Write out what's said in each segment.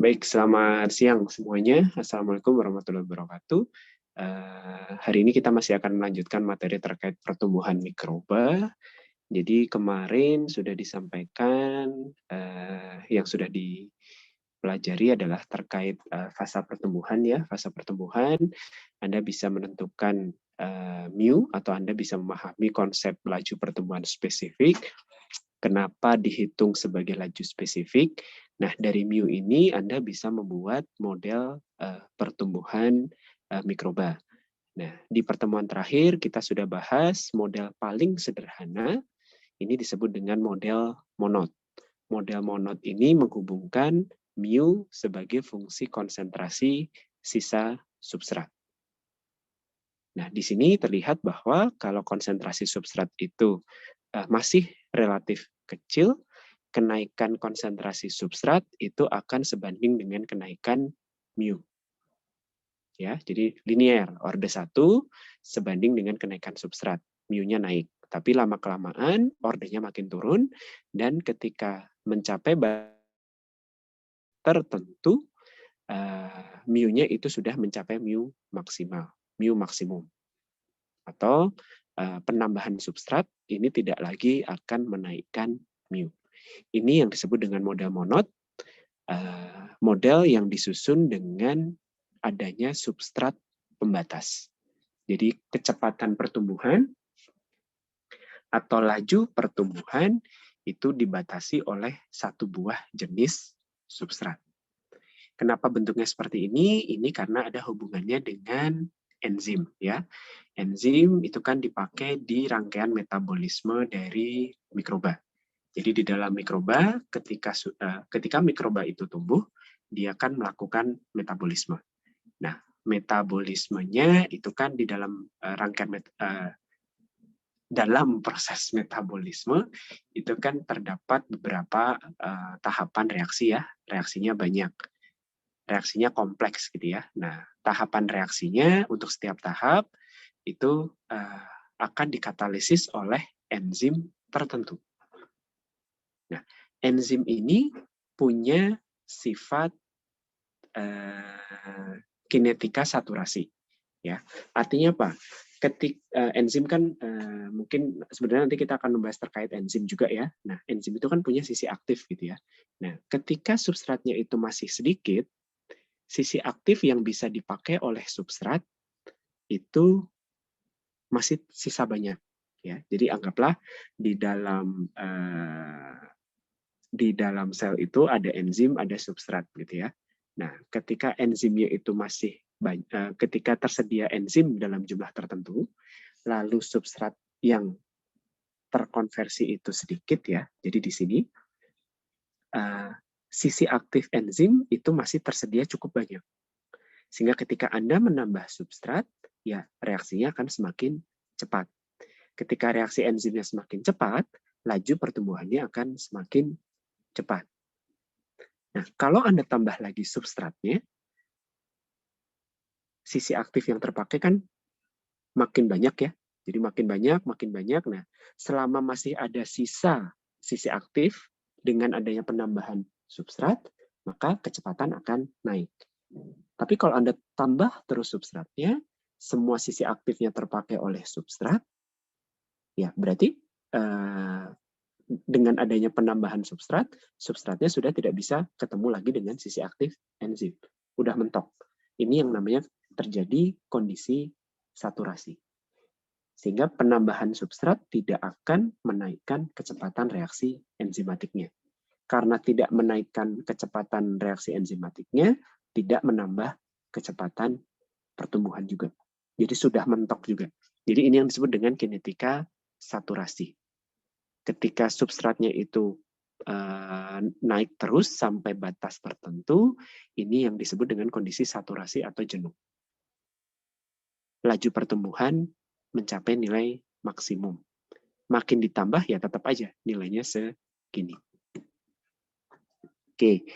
Baik, selamat siang semuanya. Assalamualaikum warahmatullahi wabarakatuh. Hari ini kita masih akan melanjutkan materi terkait pertumbuhan mikroba. Jadi kemarin sudah disampaikan yang sudah dipelajari adalah terkait fasa pertumbuhan ya. Fasa pertumbuhan Anda bisa menentukan mu atau Anda bisa memahami konsep laju pertumbuhan spesifik. Kenapa dihitung sebagai laju spesifik? Nah, dari mu ini Anda bisa membuat model pertumbuhan mikroba. Nah, di pertemuan terakhir kita sudah bahas model paling sederhana, ini disebut dengan model monod. Model monod ini menghubungkan mu sebagai fungsi konsentrasi sisa substrat. Nah, di sini terlihat bahwa kalau konsentrasi substrat itu masih relatif kecil, kenaikan konsentrasi substrat itu akan sebanding dengan kenaikan mu. Ya, jadi linear, orde 1 sebanding dengan kenaikan substrat, mu-nya naik. Tapi lama-kelamaan ordenya makin turun, dan ketika mencapai tertentu, mu-nya itu sudah mencapai mu maksimal, mu maksimum. Atau penambahan substrat ini tidak lagi akan menaikkan mu. Ini yang disebut dengan model monod, model yang disusun dengan adanya substrat pembatas. Jadi kecepatan pertumbuhan atau laju pertumbuhan itu dibatasi oleh satu buah jenis substrat. Kenapa bentuknya seperti ini? Ini karena ada hubungannya dengan enzim ya. Enzim itu kan dipakai di rangkaian metabolisme dari mikroba. Jadi di dalam mikroba, ketika mikroba itu tumbuh, dia akan melakukan metabolisme. Nah, metabolismenya itu kan di dalam dalam proses metabolisme itu kan terdapat beberapa tahapan reaksi ya. Reaksinya banyak. Reaksinya kompleks gitu ya. Nah, tahapan reaksinya untuk setiap tahap itu akan dikatalisis oleh enzim tertentu. Nah, enzim ini punya sifat kinetika saturasi. Ya, artinya apa? Enzim kan mungkin sebenarnya nanti kita akan membahas terkait enzim juga ya. Nah, enzim itu kan punya sisi aktif gitu ya. Nah, ketika substratnya itu masih sedikit, sisi aktif yang bisa dipakai oleh substrat itu masih sisa banyak. Ya, jadi anggaplah di dalam sel itu ada enzim, ada substrat gitu ya. Nah, ketika enzimnya itu masih ketika tersedia enzim dalam jumlah tertentu, lalu substrat yang terkonversi itu sedikit ya. Jadi di sini sisi aktif enzim itu masih tersedia cukup banyak. Sehingga ketika Anda menambah substrat, ya reaksinya akan semakin cepat. Ketika reaksi enzimnya semakin cepat, laju pertumbuhannya akan semakin cepat. Nah, kalau Anda tambah lagi substratnya, sisi aktif yang terpakai kan makin banyak ya. Jadi makin banyak. Nah, selama masih ada sisa sisi aktif dengan adanya penambahan substrat, maka kecepatan akan naik. Tapi kalau Anda tambah terus substratnya, semua sisi aktifnya terpakai oleh substrat, ya berarti dengan adanya penambahan substrat, substratnya sudah tidak bisa ketemu lagi dengan sisi aktif enzim. Udah mentok. Ini yang namanya terjadi kondisi saturasi. Sehingga penambahan substrat tidak akan menaikkan kecepatan reaksi enzimatiknya. Karena tidak menaikkan kecepatan reaksi enzimatiknya, tidak menambah kecepatan pertumbuhan juga. Jadi sudah mentok juga. Jadi ini yang disebut dengan kinetika saturasi. Ketika substratnya itu naik terus sampai batas tertentu, ini yang disebut dengan kondisi saturasi atau jenuh. Laju pertumbuhan mencapai nilai maksimum. Makin ditambah ya tetap aja nilainya segini. Oke,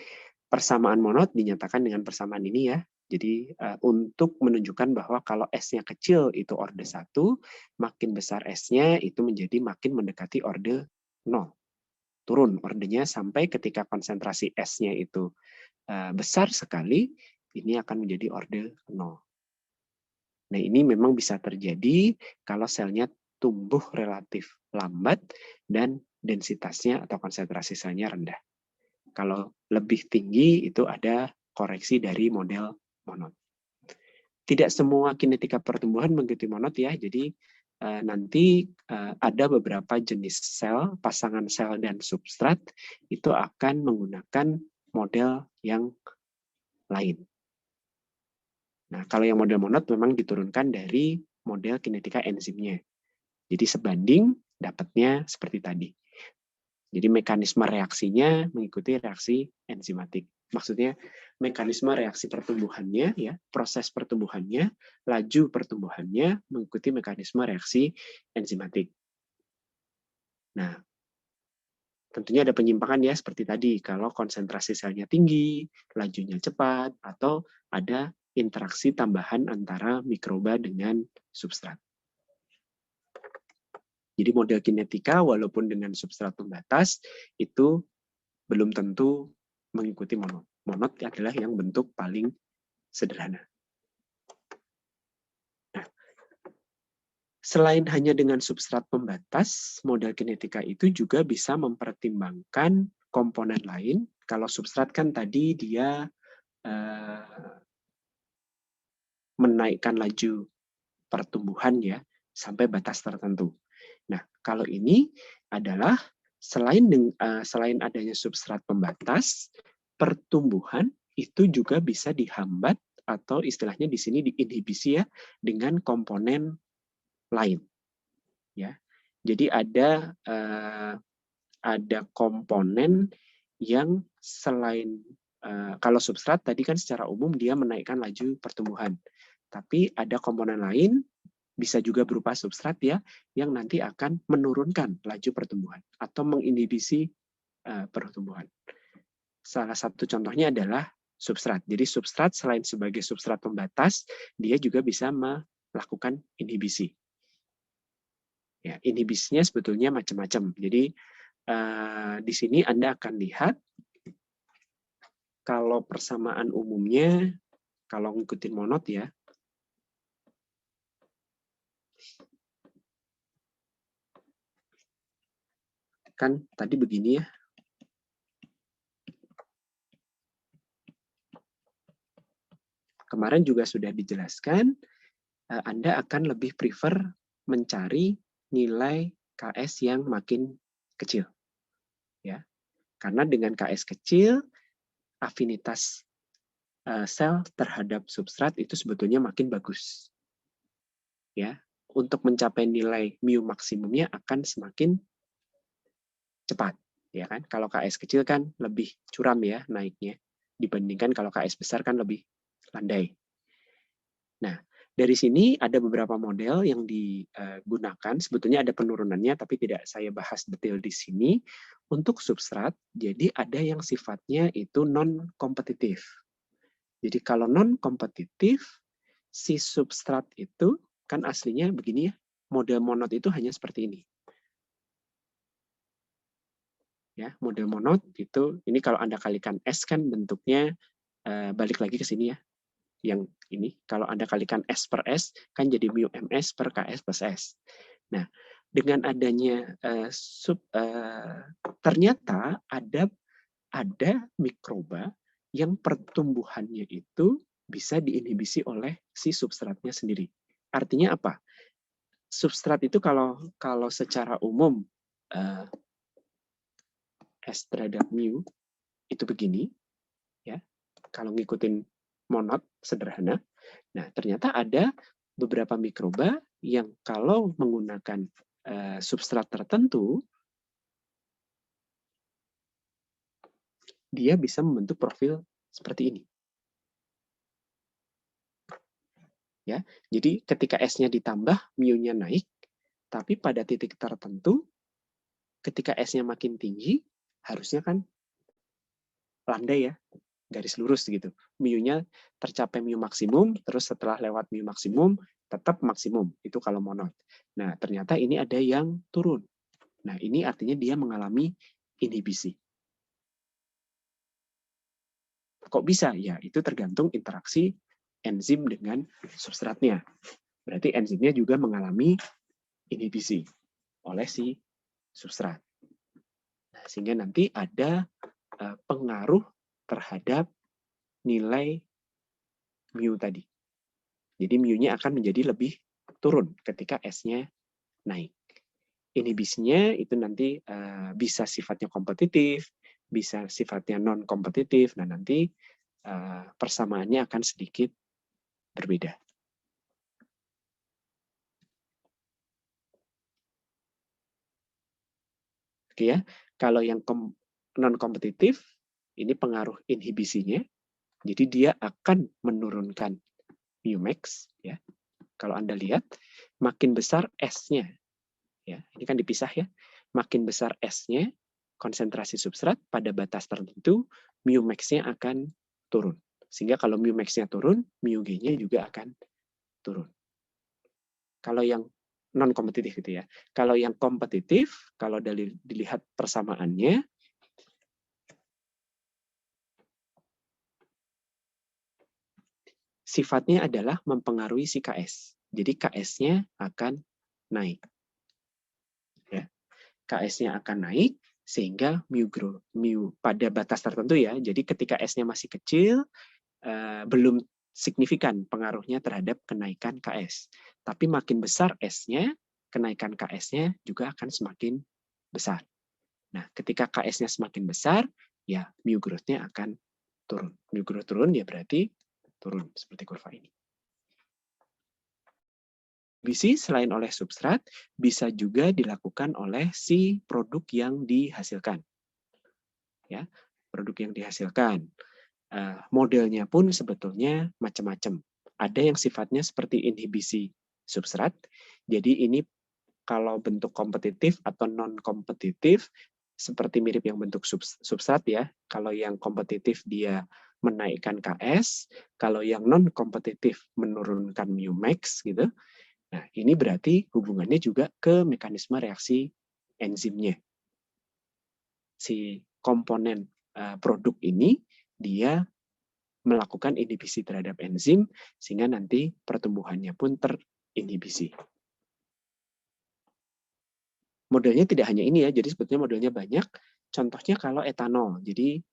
persamaan monod dinyatakan dengan persamaan ini ya. Jadi untuk menunjukkan bahwa kalau S-nya kecil itu orde 1, makin besar S-nya itu menjadi makin mendekati orde 0. Turun ordenya sampai ketika konsentrasi S-nya itu besar sekali, ini akan menjadi orde 0. Nah, ini memang bisa terjadi kalau selnya tumbuh relatif lambat dan densitasnya atau konsentrasi selnya rendah. Kalau lebih tinggi itu ada koreksi dari model monod. Tidak semua kinetika pertumbuhan mengikuti monod ya, jadi nanti ada beberapa jenis sel, pasangan sel dan substrat itu akan menggunakan model yang lain. Nah, kalau yang model monod memang diturunkan dari model kinetika enzimnya. Jadi sebanding dapatnya seperti tadi. Jadi mekanisme reaksinya mengikuti reaksi enzimatik. Maksudnya mekanisme reaksi pertumbuhannya, ya, proses pertumbuhannya, laju pertumbuhannya mengikuti mekanisme reaksi enzimatik. Nah, tentunya ada penyimpangan ya seperti tadi. Kalau konsentrasi selnya tinggi, lajunya cepat, atau ada interaksi tambahan antara mikroba dengan substrat. Jadi model kinetika walaupun dengan substrat pembatas itu belum tentu mengikuti monod. Monod adalah yang bentuk paling sederhana. Nah, selain hanya dengan substrat pembatas, model kinetika itu juga bisa mempertimbangkan komponen lain. Kalau substrat kan tadi dia menaikkan laju pertumbuhan ya sampai batas tertentu. Nah, kalau ini adalah selain adanya substrat pembatas, pertumbuhan itu juga bisa dihambat atau istilahnya di sini diinhibisi ya dengan komponen lain. Ya, jadi ada komponen yang selain kalau substrat tadi kan secara umum dia menaikkan laju pertumbuhan, tapi ada komponen lain bisa juga berupa substrat ya, yang nanti akan menurunkan laju pertumbuhan atau menginhibisi pertumbuhan. Salah satu contohnya adalah substrat. Jadi substrat selain sebagai substrat pembatas, dia juga bisa melakukan inhibisi. Ya, inhibisinya sebetulnya macam-macam. Jadi di sini Anda akan lihat kalau persamaan umumnya, kalau ngikutin monod ya, kan tadi begini ya. Kemarin juga sudah dijelaskan, Anda akan lebih prefer mencari nilai KS yang makin kecil. Ya. Karena dengan KS kecil, afinitas sel terhadap substrat itu sebetulnya makin bagus. Ya. Untuk mencapai nilai mu maksimumnya akan semakin cepat. Ya kan? Kalau KS kecil kan lebih curam ya naiknya dibandingkan kalau KS besar kan lebih landai. Nah, dari sini ada beberapa model yang digunakan. Sebetulnya ada penurunannya, tapi tidak saya bahas detail di sini. Untuk substrat, jadi ada yang sifatnya itu non-kompetitif. Jadi kalau non-kompetitif, si substrat itu kan aslinya begini ya, model monod itu hanya seperti ini. Ya, model monod itu, ini kalau Anda kalikan S kan bentuknya, balik lagi ke sini ya, yang ini, kalau Anda kalikan S per S, kan jadi mu MS per KS plus S. Nah, dengan adanya ternyata ada mikroba yang pertumbuhannya itu bisa diinhibisi oleh si substratnya sendiri. Artinya apa? Substrat itu kalau secara umum S terhadap mu itu begini, ya. Kalau ngikutin monod sederhana. Nah, ternyata ada beberapa mikroba yang kalau menggunakan substrat tertentu, dia bisa membentuk profil seperti ini. Ya, jadi ketika S-nya ditambah, mu-nya naik, tapi pada titik tertentu, ketika S-nya makin tinggi, harusnya kan landai ya, garis lurus gitu. Mu-nya tercapai mu maksimum, terus setelah lewat mu maksimum, tetap maksimum. Itu kalau monod. Nah, ternyata ini ada yang turun. Nah, ini artinya dia mengalami inhibisi. Kok bisa? Ya, itu tergantung interaksi enzim dengan substratnya. Berarti enzimnya juga mengalami inhibisi oleh si substrat. Nah, sehingga nanti ada pengaruh terhadap nilai mu tadi. Jadi mu-nya akan menjadi lebih turun ketika S-nya naik. Inhibisinya itu nanti bisa sifatnya kompetitif, bisa sifatnya non-kompetitif. Nah, nanti persamaannya akan sedikit berbeda. Oke ya, kalau yang non-kompetitif, ini pengaruh inhibisinya, jadi dia akan menurunkan Mumax. Ya. Kalau Anda lihat, makin besar S-nya, ya, ini kan dipisah ya, makin besar S-nya, konsentrasi substrat pada batas tertentu, Mumax-nya akan turun. Sehingga kalau Mumax-nya turun, Mu-G-nya juga akan turun. Kalau yang non-kompetitif gitu ya. Kalau yang kompetitif, kalau dilihat persamaannya, sifatnya adalah mempengaruhi si KS. Jadi KS-nya akan naik. Ya. KS-nya akan naik sehingga mu pada batas tertentu ya. Jadi ketika S-nya masih kecil, belum signifikan pengaruhnya terhadap kenaikan KS. Tapi makin besar S-nya, kenaikan KS-nya juga akan semakin besar. Nah, ketika KS-nya semakin besar, ya mu growth-nya akan turun. Mu growth turun, ya berarti turun seperti kurva ini. Inhibisi selain oleh substrat, bisa juga dilakukan oleh si produk yang dihasilkan. Ya, produk yang dihasilkan. Modelnya pun sebetulnya macam-macam. Ada yang sifatnya seperti inhibisi substrat. Jadi ini kalau bentuk kompetitif atau non-kompetitif, seperti mirip yang bentuk substrat ya. Kalau yang kompetitif dia menaikkan KS, kalau yang non-kompetitif menurunkan Mumax gitu. Nah, ini berarti hubungannya juga ke mekanisme reaksi enzimnya. Si komponen produk ini dia melakukan inhibisi terhadap enzim sehingga nanti pertumbuhannya pun terinhibisi. Modelnya tidak hanya ini ya, jadi sebetulnya modelnya banyak. Contohnya kalau etanol. Jadi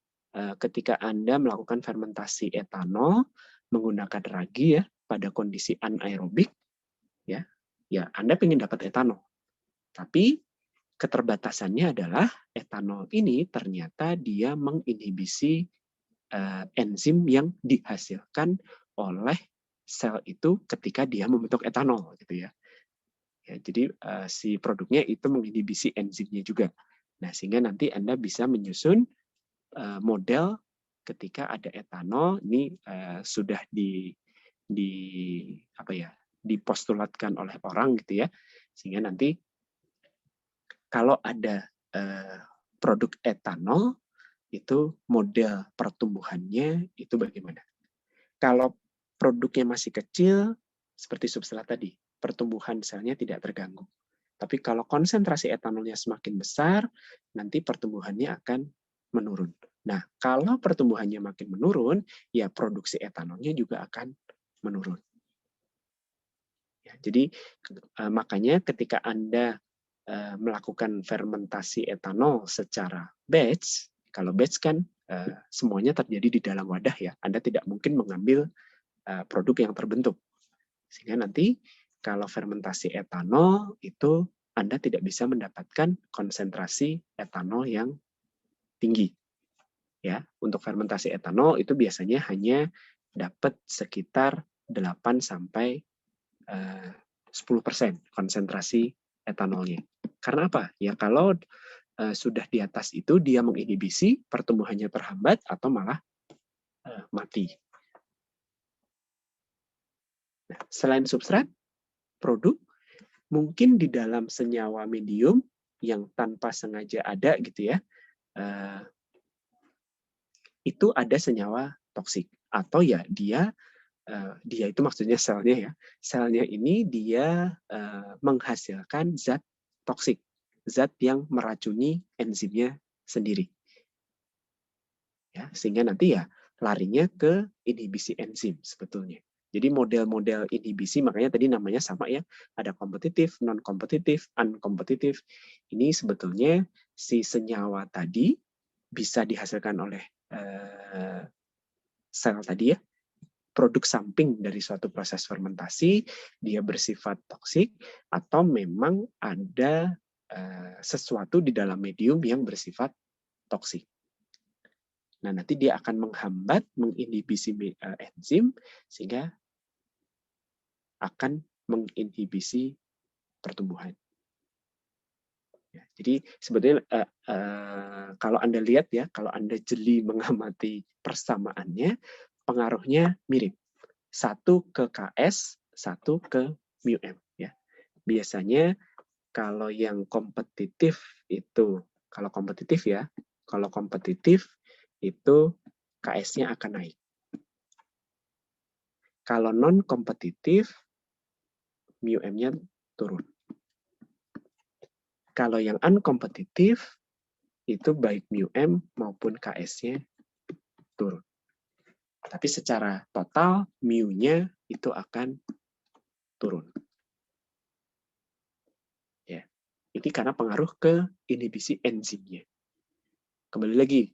ketika Anda melakukan fermentasi etanol menggunakan ragi ya pada kondisi anaerobik, ya Anda ingin dapat etanol. Tapi keterbatasannya adalah etanol ini ternyata dia menginhibisi enzim yang dihasilkan oleh sel itu ketika dia membentuk etanol gitu ya. Ya, jadi si produknya itu menginhibisi enzimnya juga. Nah, sehingga nanti Anda bisa menyusun model ketika ada etanol ini sudah dipostulatkan oleh orang gitu ya. Sehingga nanti kalau ada produk etanol itu model pertumbuhannya itu bagaimana? Kalau produknya masih kecil seperti substrat tadi, pertumbuhan selnya tidak terganggu. Tapi kalau konsentrasi etanolnya semakin besar, nanti pertumbuhannya akan menurun. Nah, kalau pertumbuhannya makin menurun, ya produksi etanolnya juga akan menurun. Ya, jadi makanya ketika Anda melakukan fermentasi etanol secara batch, kalau batch kan semuanya terjadi di dalam wadah ya, Anda tidak mungkin mengambil produk yang terbentuk. Sehingga nanti kalau fermentasi etanol itu Anda tidak bisa mendapatkan konsentrasi etanol yang tinggi. Ya, untuk fermentasi etanol itu biasanya hanya dapat sekitar 8 sampai 10% konsentrasi etanolnya. Karena apa? Ya kalau sudah di atas itu dia menginhibisi, pertumbuhannya terhambat atau malah mati. Nah, selain substrat, produk mungkin di dalam senyawa medium yang tanpa sengaja ada gitu ya, itu ada senyawa toksik atau ya dia itu maksudnya selnya ya, selnya ini dia menghasilkan zat toksik, zat yang meracuni enzimnya sendiri. Ya, sehingga nanti ya larinya ke inhibisi enzim sebetulnya. Jadi model-model inhibisi makanya tadi namanya sama ya, ada kompetitif, non-kompetitif, unkompetitif. Ini sebetulnya si senyawa tadi bisa dihasilkan oleh sel tadi ya, produk samping dari suatu proses fermentasi, dia bersifat toksik, atau memang ada sesuatu di dalam medium yang bersifat toksik. Nah, nanti dia akan menghambat, menginhibisi enzim, sehingga akan menginhibisi pertumbuhan. Ya, jadi sebetulnya kalau Anda lihat ya, kalau Anda jeli mengamati persamaannya, pengaruhnya mirip. Satu ke KS, satu ke μm. Ya. Biasanya kalau yang kompetitif itu, kalau kompetitif ya, kalau kompetitif itu KS-nya akan naik. Kalau non-kompetitif, μm-nya turun. Kalau yang unkompetitif, itu baik μm maupun KS-nya turun. Tapi secara total, mu-nya itu akan turun. Ya. Ini karena pengaruh ke inhibisi enzimnya. Kembali lagi,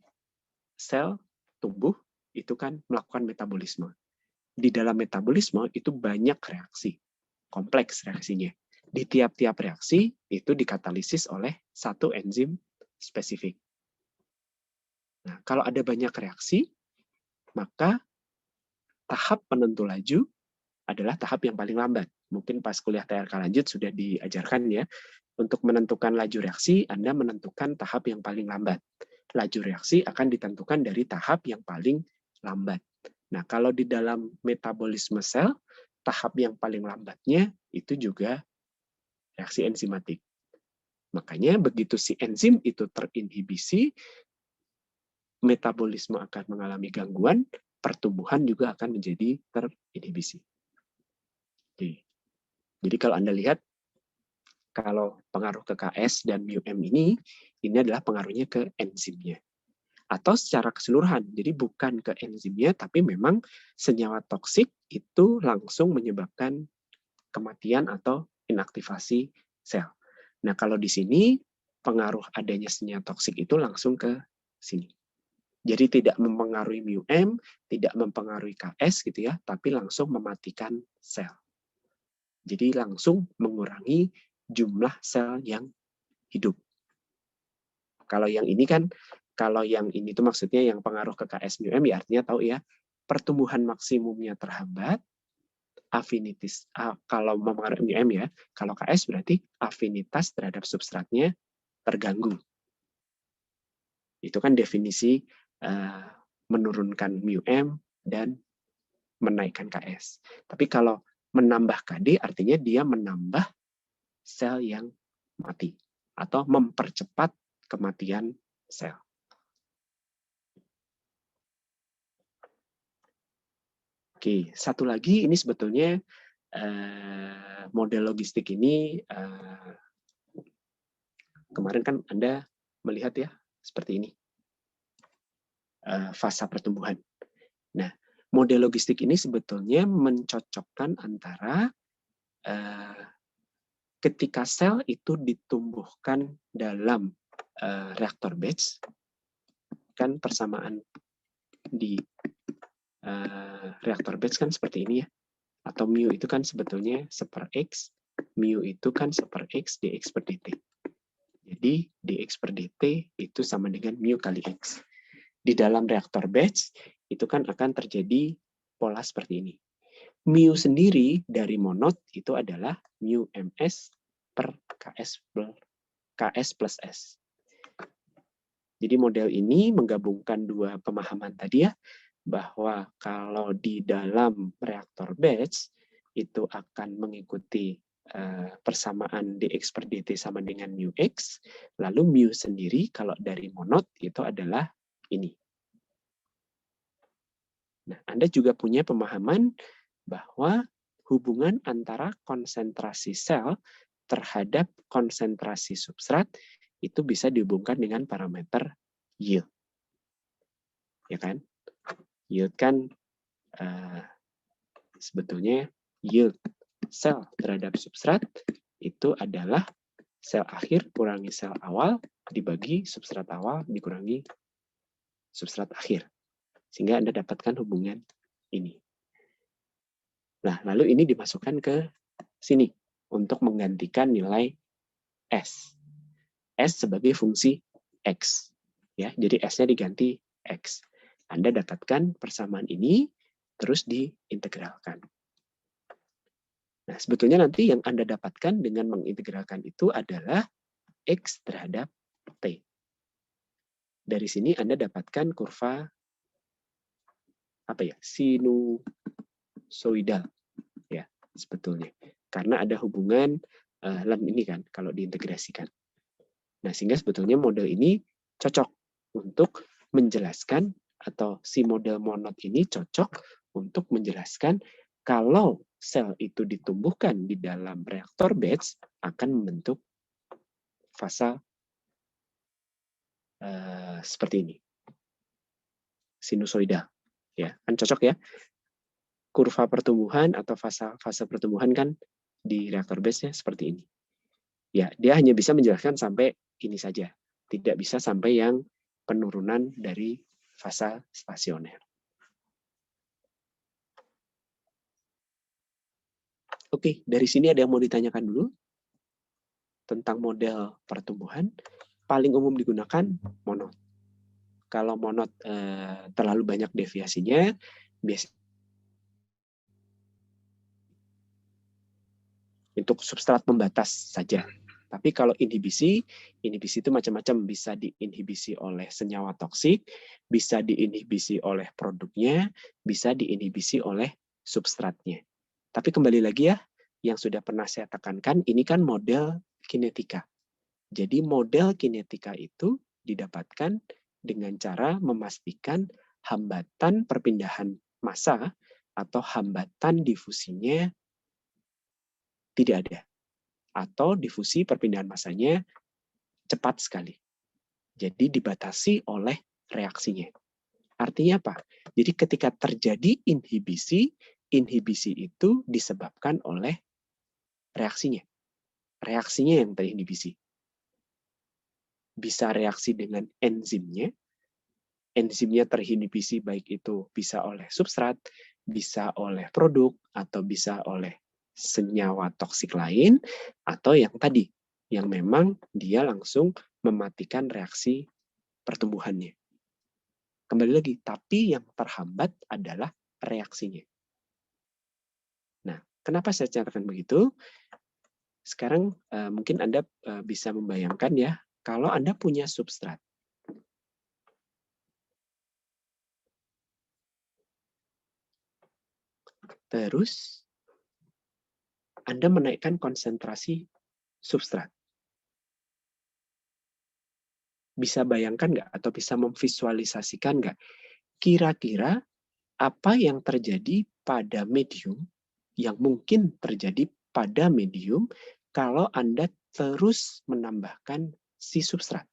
sel tumbuh itu kan melakukan metabolisme. Di dalam metabolisme itu banyak reaksi, kompleks reaksinya. Di tiap-tiap reaksi itu dikatalisis oleh satu enzim spesifik. Nah, kalau ada banyak reaksi, maka tahap penentu laju adalah tahap yang paling lambat. Mungkin pas kuliah TRK lanjut sudah diajarkan ya. Untuk menentukan laju reaksi, Anda menentukan tahap yang paling lambat. Laju reaksi akan ditentukan dari tahap yang paling lambat. Nah, kalau di dalam metabolisme sel, tahap yang paling lambatnya itu juga reaksi enzimatik. Makanya begitu si enzim itu terinhibisi, metabolisme akan mengalami gangguan, pertumbuhan juga akan menjadi terinhibisi. Oke. Jadi kalau Anda lihat, kalau pengaruh ke KS dan μm ini adalah pengaruhnya ke enzimnya. Atau secara keseluruhan, jadi bukan ke enzimnya, tapi memang senyawa toksik itu langsung menyebabkan kematian atau inaktivasi sel. Nah, kalau di sini, pengaruh adanya senyawa toksik itu langsung ke sini. Jadi tidak mempengaruhi μm, tidak mempengaruhi KS gitu ya, tapi langsung mematikan sel. Jadi langsung mengurangi jumlah sel yang hidup. Kalau yang ini kan, kalau yang ini tuh maksudnya yang pengaruh ke KS μm ya artinya tahu ya, pertumbuhan maksimumnya terhambat, afinitas kalau mempengaruhi μm ya, kalau KS berarti afinitas terhadap substratnya terganggu. Itu kan definisi menurunkan μm dan menaikkan KS. Tapi kalau menambah KD artinya dia menambah sel yang mati atau mempercepat kematian sel. Oke, satu lagi ini sebetulnya model logistik ini kemarin kan Anda melihat ya seperti ini fasa pertumbuhan. Nah, model logistik ini sebetulnya mencocokkan antara ketika sel itu ditumbuhkan dalam reaktor batch, kan persamaan di reaktor batch kan seperti ini ya, atau mu itu kan sebetulnya 1/x, mu itu kan 1/x dx per dt. Jadi dx per dt itu sama dengan mu kali x. Di dalam reaktor batch itu kan akan terjadi pola seperti ini. Mu sendiri dari monod itu adalah mu ms per ks plus s. Jadi model ini menggabungkan dua pemahaman tadi ya, bahwa kalau di dalam reaktor batch itu akan mengikuti persamaan dx per dt sama dengan mu x, lalu mu sendiri kalau dari monod itu adalah ini. Nah, Anda juga punya pemahaman bahwa hubungan antara konsentrasi sel terhadap konsentrasi substrat itu bisa dihubungkan dengan parameter yield. Ya kan? Yield kan sebetulnya yield sel terhadap substrat itu adalah sel akhir kurangi sel awal dibagi substrat awal dikurangi substrat akhir. Sehingga Anda dapatkan hubungan ini. Nah, lalu ini dimasukkan ke sini untuk menggantikan nilai S. S sebagai fungsi X. Ya, jadi S-nya diganti X. Anda dapatkan persamaan ini, terus diintegralkan. Nah, sebetulnya nanti yang Anda dapatkan dengan mengintegralkan itu adalah X terhadap T. Dari sini Anda dapatkan kurva sinusoidal ya sebetulnya. Karena ada hubungan lem ini kan kalau diintegrasikan. Nah, sehingga sebetulnya model ini cocok untuk menjelaskan atau si model monod ini cocok untuk menjelaskan kalau sel itu ditumbuhkan di dalam reaktor batch akan membentuk fasa seperti ini. Sinusoidal. Ya, kan cocok ya. Kurva pertumbuhan atau fase pertumbuhan kan di reaktor batch-nya seperti ini. Ya, dia hanya bisa menjelaskan sampai ini saja. Tidak bisa sampai yang penurunan dari fasa stasioner. Oke, dari sini ada yang mau ditanyakan dulu tentang model pertumbuhan. Paling umum digunakan monod. Kalau monod terlalu banyak deviasinya, biasanya untuk substrat pembatas saja. Tapi kalau inhibisi itu macam-macam. Bisa diinhibisi oleh senyawa toksik, bisa diinhibisi oleh produknya, bisa diinhibisi oleh substratnya. Tapi kembali lagi ya, yang sudah pernah saya tekankan, ini kan model kinetika. Jadi model kinetika itu didapatkan dengan cara memastikan hambatan perpindahan massa atau hambatan difusinya tidak ada. Atau difusi perpindahan massanya cepat sekali. Jadi dibatasi oleh reaksinya. Artinya apa? Jadi ketika terjadi inhibisi, inhibisi itu disebabkan oleh reaksinya. Reaksinya yang terinhibisi. Bisa reaksi dengan enzimnya. Enzimnya terinhibisi baik itu bisa oleh substrat, bisa oleh produk, atau bisa oleh senyawa toksik lain, atau yang tadi, yang memang dia langsung mematikan reaksi pertumbuhannya. Kembali lagi, tapi yang terhambat adalah reaksinya. Nah, kenapa saya catatkan begitu? Sekarang mungkin Anda bisa membayangkan ya, kalau Anda punya substrat. Terus Anda menaikkan konsentrasi substrat. Bisa bayangkan nggak atau bisa memvisualisasikan nggak kira-kira apa yang terjadi pada medium yang mungkin terjadi pada medium kalau Anda terus menambahkan si substrat.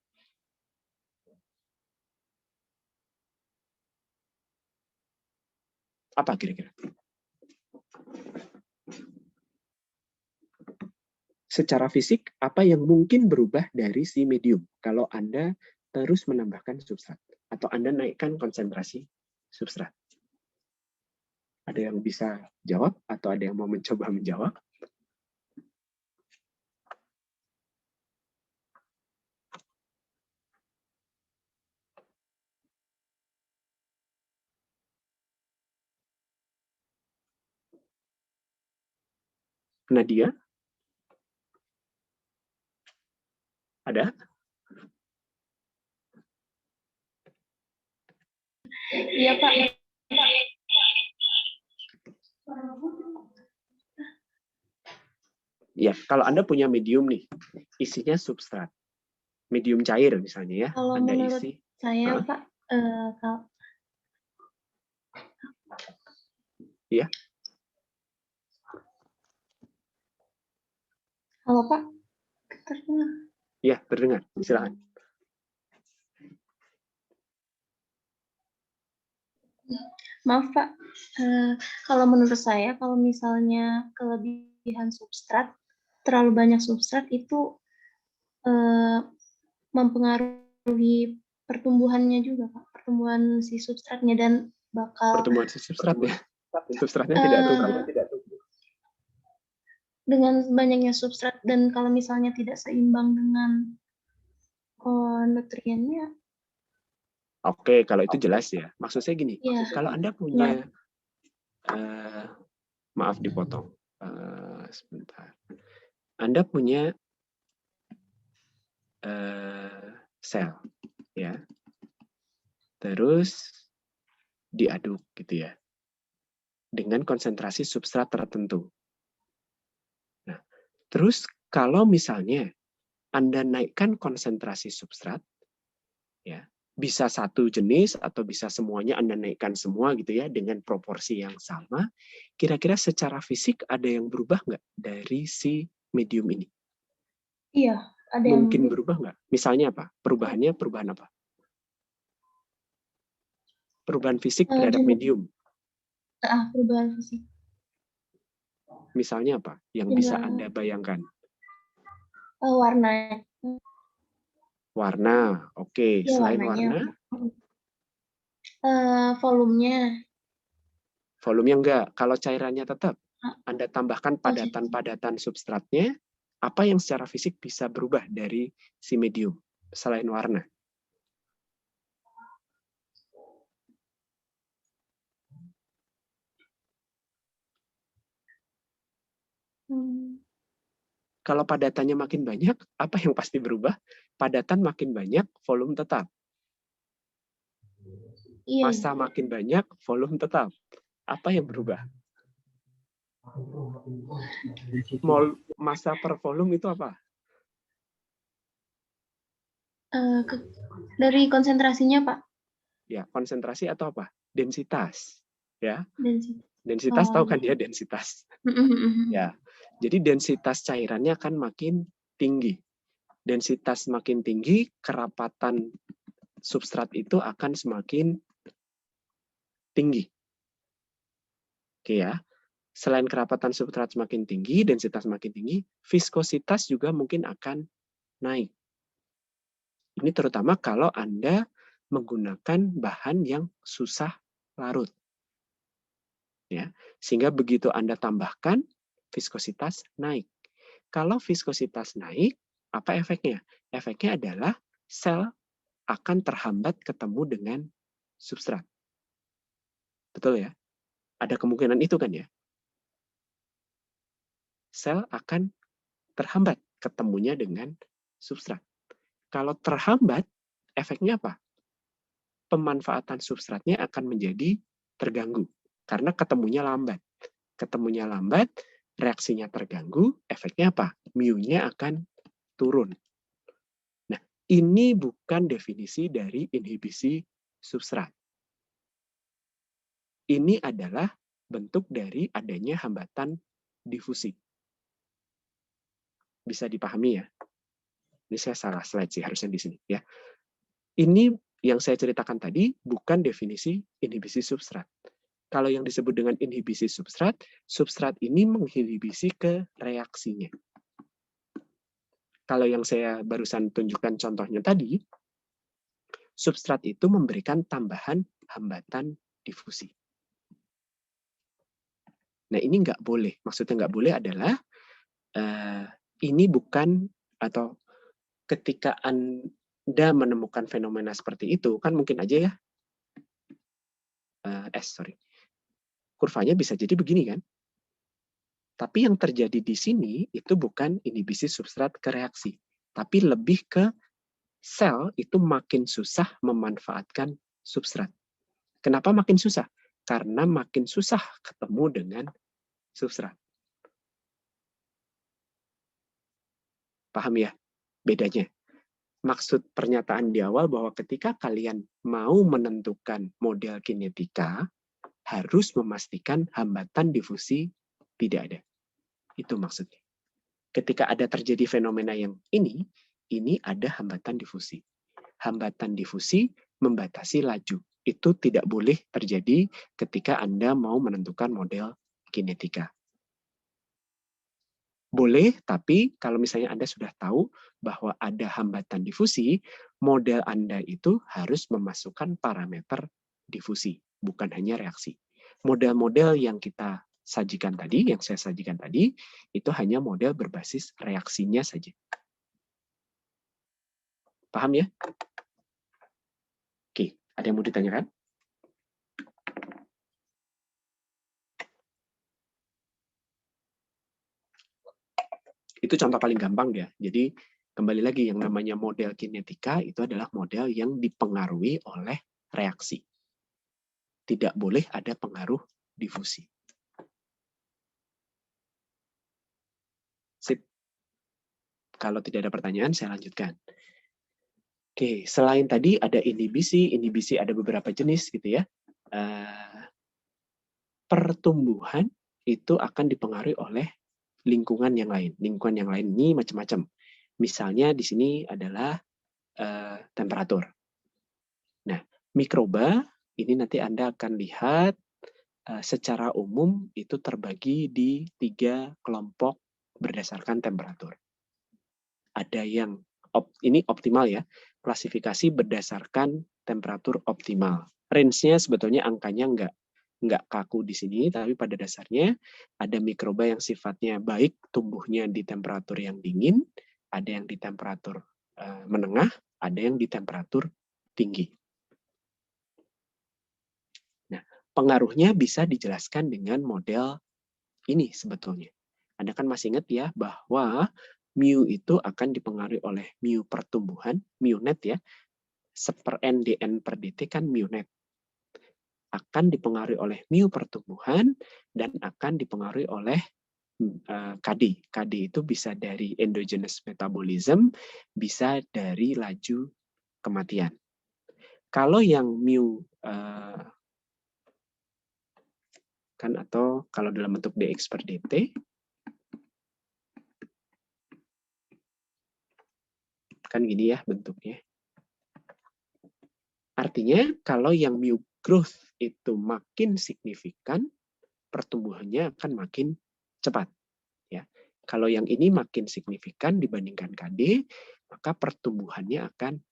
Apa kira-kira? Secara fisik, apa yang mungkin berubah dari si medium kalau Anda terus menambahkan substrat atau Anda naikkan konsentrasi substrat? Ada yang bisa jawab atau ada yang mau mencoba menjawab? Nadia? Ada? Iya, Pak. Ya, kalau Anda punya medium nih, isinya substrat. Medium cair misalnya ya. Kalau Anda menurut isi. saya, Pak, Ya. halo Pak, terdengar. Ya, terdengar. Silakan. Maaf Pak, kalau menurut saya kalau misalnya kelebihan substrat, terlalu banyak substrat itu mempengaruhi pertumbuhannya juga Pak, pertumbuhan si substratnya dan bakal Pertumbuhan si substratnya. Substratnya tidak tumbuh. dengan banyaknya substrat dan kalau misalnya tidak seimbang dengan nutriennya, Oke, kalau itu jelas ya. Maksud saya gini, ya kalau Anda punya, maaf dipotong, sebentar. Anda punya sel, ya, terus diaduk gitu ya, dengan konsentrasi substrat tertentu. Nah, terus kalau misalnya Anda naikkan konsentrasi substrat, ya, bisa satu jenis atau bisa semuanya Anda naikkan semua gitu ya dengan proporsi yang sama. Kira-kira secara fisik ada yang berubah nggak dari si medium ini? iya ada yang Mungkin berubah nggak? Misalnya apa? Perubahannya perubahan apa? Perubahan fisik terhadap medium. perubahan fisik. Misalnya apa? Yang bisa Anda bayangkan? Warna. Warna, oke. Ya, Selain warnanya. warna? Volumenya. Volumenya enggak. Kalau cairannya tetap, Anda tambahkan padatan-padatan substratnya, apa yang secara fisik bisa berubah dari si medium selain warna? Kalau padatannya makin banyak, apa yang pasti berubah? Padatan makin banyak, volume tetap. Massa makin banyak, volume tetap. Apa yang berubah? Massa per volume itu apa? Dari konsentrasinya, Pak. Ya, konsentrasi atau apa? Densitas. Ya. Densitas. Densitas tahu kan dia densitas. Ya. Jadi densitas cairannya akan makin tinggi. Densitas makin tinggi, kerapatan substrat itu akan semakin tinggi. Oke ya. Selain kerapatan substrat semakin tinggi, densitas semakin tinggi, viskositas juga mungkin akan naik. Ini terutama kalau Anda menggunakan bahan yang susah larut. Ya, sehingga begitu Anda tambahkan, viskositas naik. Kalau viskositas naik, apa efeknya? Efeknya adalah sel akan terhambat ketemu dengan substrat. Betul ya? Ada kemungkinan itu kan ya? Sel akan terhambat ketemunya dengan substrat. Kalau terhambat, efeknya apa? Pemanfaatan substratnya akan menjadi terganggu karena ketemunya lambat. Ketemunya lambat, reaksinya terganggu, efeknya apa? Mu-nya akan turun. Nah, ini bukan definisi dari inhibisi substrat. Ini adalah bentuk dari adanya hambatan difusi. Bisa dipahami ya? Ini saya salah slide sih, harusnya di sini ya. Ini yang saya ceritakan tadi bukan definisi inhibisi substrat. Kalau yang disebut dengan inhibisi substrat, substrat ini menginhibisi ke reaksinya. Kalau yang saya barusan tunjukkan contohnya tadi, substrat itu memberikan tambahan hambatan difusi. Nah, ini nggak boleh. Maksudnya nggak boleh adalah ini bukan, atau ketika Anda menemukan fenomena seperti itu, kan mungkin aja ya, kurvanya bisa jadi begini kan. Tapi yang terjadi di sini itu bukan inhibisi substrat ke reaksi, tapi lebih ke sel itu makin susah memanfaatkan substrat. Kenapa makin susah? Karena makin susah ketemu dengan substrat. Paham ya bedanya? Maksud pernyataan di awal bahwa ketika kalian mau menentukan model kinetika, harus memastikan hambatan difusi tidak ada. Itu maksudnya. Ketika ada terjadi fenomena yang ini ada hambatan difusi. Hambatan difusi membatasi laju. Itu tidak boleh terjadi ketika Anda mau menentukan model kinetika. Boleh, tapi kalau misalnya Anda sudah tahu bahwa ada hambatan difusi, model Anda itu harus memasukkan parameter difusi, bukan hanya reaksi. Model-model yang kita sajikan tadi, yang saya sajikan tadi, itu hanya model berbasis reaksinya saja. Paham ya? Oke, ada yang mau ditanyakan? Itu contoh paling gampang ya. Jadi kembali lagi yang namanya model kinetika itu adalah model yang dipengaruhi oleh reaksi. Tidak boleh ada pengaruh difusi. Sip. Kalau tidak ada pertanyaan, saya lanjutkan. Oke, selain tadi ada inhibisi ada beberapa jenis gitu ya. Pertumbuhan itu akan dipengaruhi oleh lingkungan yang lain. Lingkungan yang lain ini macam-macam. Misalnya di sini adalah temperatur. Nah, mikroba ini nanti Anda akan lihat secara umum itu terbagi di 3 kelompok berdasarkan temperatur. Ada yang ini optimal ya, klasifikasi berdasarkan temperatur optimal. Range-nya sebetulnya angkanya nggak kaku di sini, tapi pada dasarnya ada mikroba yang sifatnya baik tumbuhnya di temperatur yang dingin, ada yang di temperatur menengah, ada yang di temperatur tinggi. Nah, pengaruhnya bisa dijelaskan dengan model ini sebetulnya. Anda kan masih ingat ya bahwa mu itu akan dipengaruhi oleh mu pertumbuhan, mu net ya, seper N dN per dt kan mu net. Akan dipengaruhi oleh mu pertumbuhan dan akan dipengaruhi oleh KD. KD itu bisa dari endogenous metabolism, bisa dari laju kematian. Kalau yang mu kan atau kalau dalam bentuk dx per dt kan gini ya bentuknya. Artinya kalau yang mu growth itu makin signifikan, pertumbuhannya akan makin cepat. Ya. Kalau yang ini makin signifikan dibandingkan KD, maka pertumbuhannya akan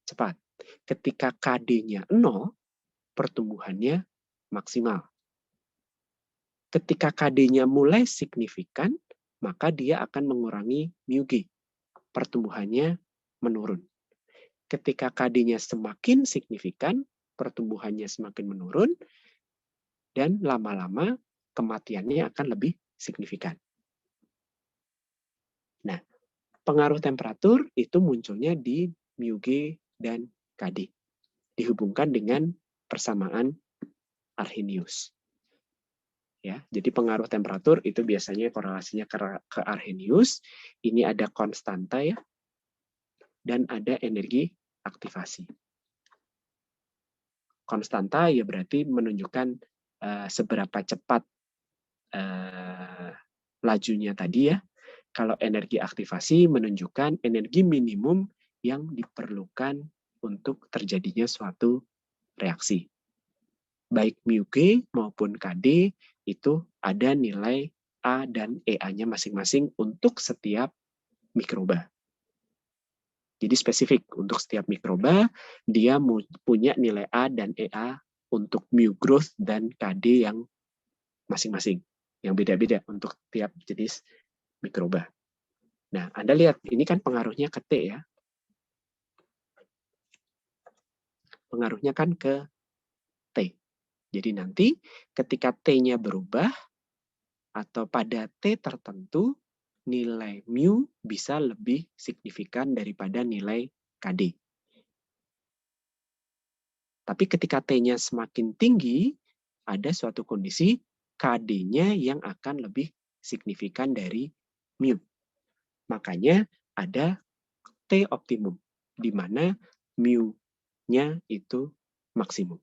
cepat. Ketika KD-nya 0, pertumbuhannya maksimal. Ketika KD-nya mulai signifikan, maka dia akan mengurangi mu G. Pertumbuhannya menurun. Ketika KD-nya semakin signifikan, pertumbuhannya semakin menurun, dan lama-lama kematiannya akan lebih signifikan. Nah, pengaruh temperatur itu munculnya di mu G dan KD. Dihubungkan dengan persamaan Arrhenius. Ya, jadi pengaruh temperatur itu biasanya korelasinya ke Arrhenius. Ini ada konstanta ya, dan ada energi aktivasi. Konstanta ya berarti menunjukkan seberapa cepat lajunya tadi ya. Kalau energi aktivasi menunjukkan energi minimum yang diperlukan untuk terjadinya suatu reaksi. Baik mu G maupun KD itu ada nilai A dan EA-nya masing-masing untuk setiap mikroba. Jadi spesifik untuk setiap mikroba, dia punya nilai A dan EA untuk mu growth dan KD yang masing-masing, yang beda-beda untuk tiap jenis mikroba. Nah, Anda lihat, ini kan pengaruhnya ke T ya. Pengaruhnya kan ke T. Jadi nanti ketika T-nya berubah, atau pada T tertentu, nilai mu bisa lebih signifikan daripada nilai KD. Tapi ketika T-nya semakin tinggi, ada suatu kondisi KD-nya yang akan lebih signifikan dari mu. Makanya ada T optimum, di mana mu-nya itu maksimum.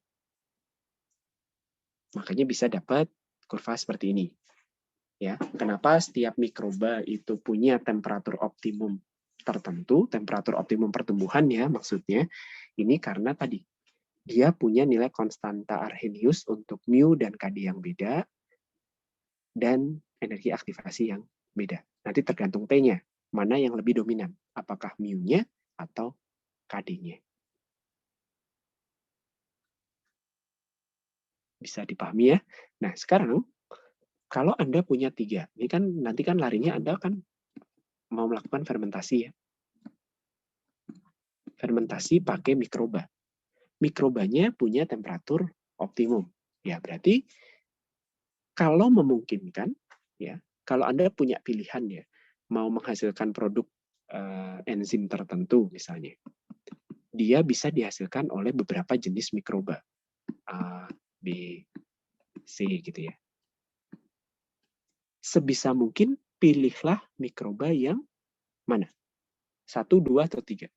Makanya bisa dapat kurva seperti ini. Ya, kenapa setiap mikroba itu punya temperatur optimum tertentu, temperatur optimum pertumbuhan ya maksudnya, ini karena tadi dia punya nilai konstanta Arrhenius untuk mu dan KD yang beda, dan energi aktivasi yang beda. Nanti tergantung T-nya, mana yang lebih dominan, apakah mu-nya atau KD-nya. Bisa dipahami ya? Nah, sekarang kalau Anda punya 3, ini kan nanti kan larinya Anda kan mau melakukan fermentasi ya. Fermentasi pakai mikroba. Mikrobanya punya temperatur optimum. Ya, berarti kalau memungkinkan, ya, kalau Anda punya pilihan ya, mau menghasilkan produk enzim tertentu misalnya, dia bisa dihasilkan oleh beberapa jenis mikroba, A, B, C gitu ya. Sebisa mungkin pilihlah mikroba yang mana? 1, 2, atau 3?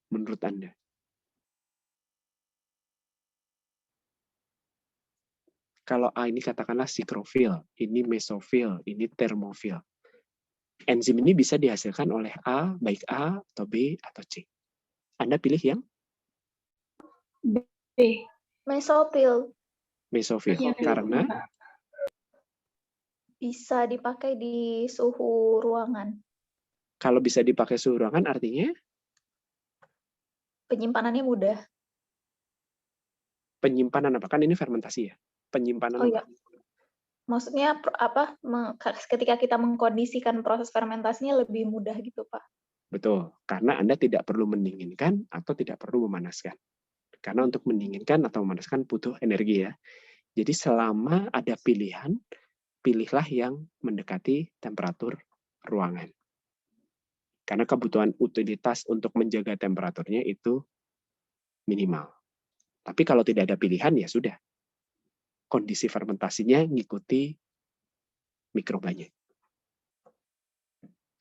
Menurut Anda? Kalau A ini katakanlah sikrofil, ini mesofil, ini termofil. Enzim ini bisa dihasilkan oleh A, baik A, atau B, atau C. Anda pilih yang? B. Mesofil. Mesofil. Ya, Karena? Bisa dipakai di suhu ruangan. Kalau bisa dipakai suhu ruangan artinya? Penyimpanannya mudah. Penyimpanan apa? Kan ini fermentasi ya. Penyimpanan Oh apa? iya. Maksudnya ketika kita mengkondisikan proses fermentasinya lebih mudah gitu, Pak. Betul, karena Anda tidak perlu mendinginkan atau tidak perlu memanaskan. Karena untuk mendinginkan atau memanaskan butuh energi ya. Jadi selama ada pilihan, pilihlah yang mendekati temperatur ruangan. Karena kebutuhan utilitas untuk menjaga temperaturnya itu minimal. Tapi kalau tidak ada pilihan, ya sudah. Kondisi fermentasinya ngikuti mikrobanya.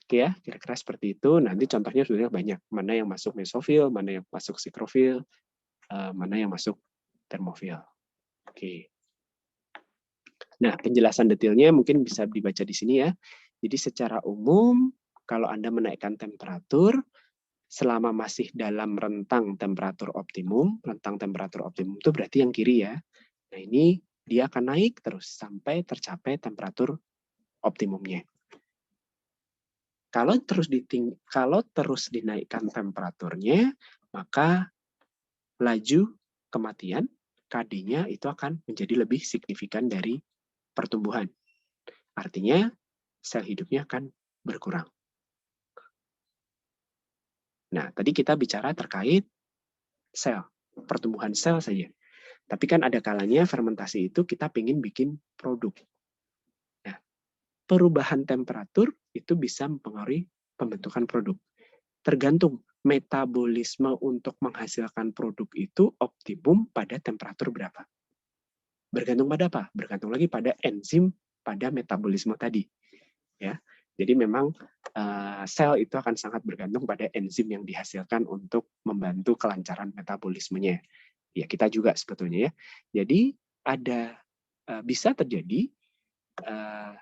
Oke ya, kira-kira seperti itu. Nanti contohnya sudah banyak. Mana yang masuk mesofil, mana yang masuk sikrofil, mana yang masuk termofil. Oke. Nah, penjelasan detailnya mungkin bisa dibaca di sini ya. Jadi secara umum, kalau Anda menaikkan temperatur, selama masih dalam rentang temperatur optimum itu berarti yang kiri ya. Nah, ini dia akan naik terus sampai tercapai temperatur optimumnya. Kalau terus dinaikkan temperaturnya, maka laju kematian KD-nya itu akan menjadi lebih signifikan dari pertumbuhan. Artinya sel hidupnya akan berkurang. Nah, tadi kita bicara terkait sel, pertumbuhan sel saja. Tapi kan ada kalanya fermentasi itu kita ingin bikin produk. Nah, perubahan temperatur itu bisa mempengaruhi pembentukan produk. Tergantung metabolisme untuk menghasilkan produk itu optimum pada temperatur berapa. Bergantung pada apa? Bergantung lagi pada enzim pada metabolisme tadi. Ya, jadi memang sel itu akan sangat bergantung pada enzim yang dihasilkan untuk membantu kelancaran metabolismenya. Ya, kita juga sebetulnya ya. Jadi bisa terjadi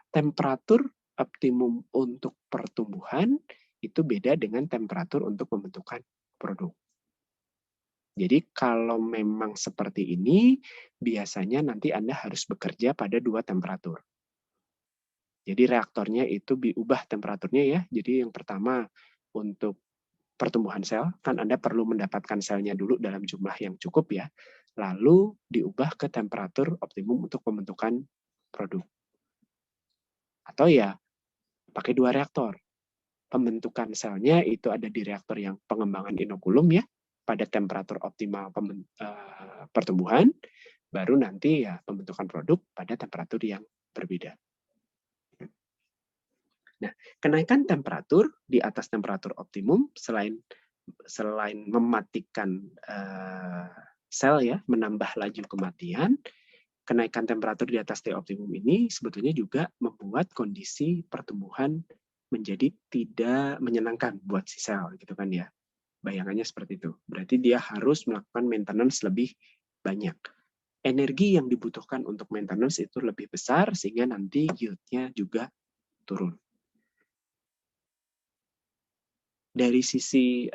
temperatur optimum untuk pertumbuhan itu beda dengan temperatur untuk pembentukan produk. Jadi kalau memang seperti ini, biasanya nanti Anda harus bekerja pada 2 temperatur. Jadi reaktornya itu diubah temperaturnya ya. Jadi yang pertama untuk pertumbuhan sel, kan Anda perlu mendapatkan selnya dulu dalam jumlah yang cukup ya. Lalu diubah ke temperatur optimum untuk pembentukan produk. Atau ya pakai 2 reaktor. Pembentukan selnya itu ada di reaktor yang pengembangan inokulum ya, pada temperatur optimal pertumbuhan, baru nanti ya pembentukan produk pada temperatur yang berbeda. Nah, kenaikan temperatur di atas temperatur optimum selain mematikan sel ya, menambah laju kematian, kenaikan temperatur di atas T optimum ini sebetulnya juga membuat kondisi pertumbuhan menjadi tidak menyenangkan buat si sel gitu kan ya. Bayangannya seperti itu. Berarti dia harus melakukan maintenance lebih banyak. Energi yang dibutuhkan untuk maintenance itu lebih besar sehingga nanti yield-nya juga turun. Dari sisi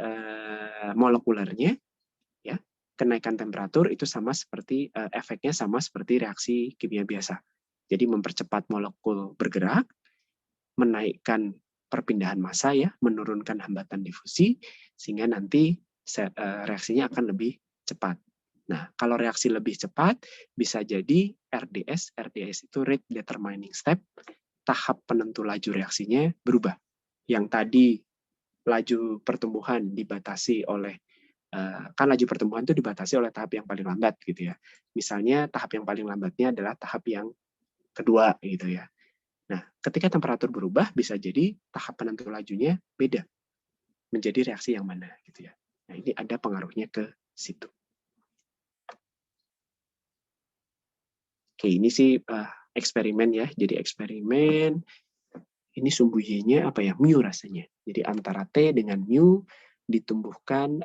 molekulernya, ya, kenaikan temperatur itu sama seperti efeknya sama seperti reaksi kimia biasa. Jadi mempercepat molekul bergerak, menaikkan perpindahan massa, ya, menurunkan hambatan difusi, sehingga nanti reaksinya akan lebih cepat. Nah, kalau reaksi lebih cepat, bisa jadi RDS. RDS itu rate determining step, tahap penentu laju reaksinya berubah. Yang tadi laju pertumbuhan dibatasi oleh, kan laju pertumbuhan itu dibatasi oleh tahap yang paling lambat, gitu ya. Misalnya tahap yang paling lambatnya adalah tahap yang kedua, gitu ya. Nah, ketika temperatur berubah, bisa jadi tahap penentu lajunya beda, menjadi reaksi yang mana, gitu ya. Nah, ini ada pengaruhnya ke situ. Oke, ini sih eksperimen, ya. Jadi eksperimen, ini sumbu Y-nya apa ya? Mu rasanya. Jadi antara T dengan mu ditumbuhkan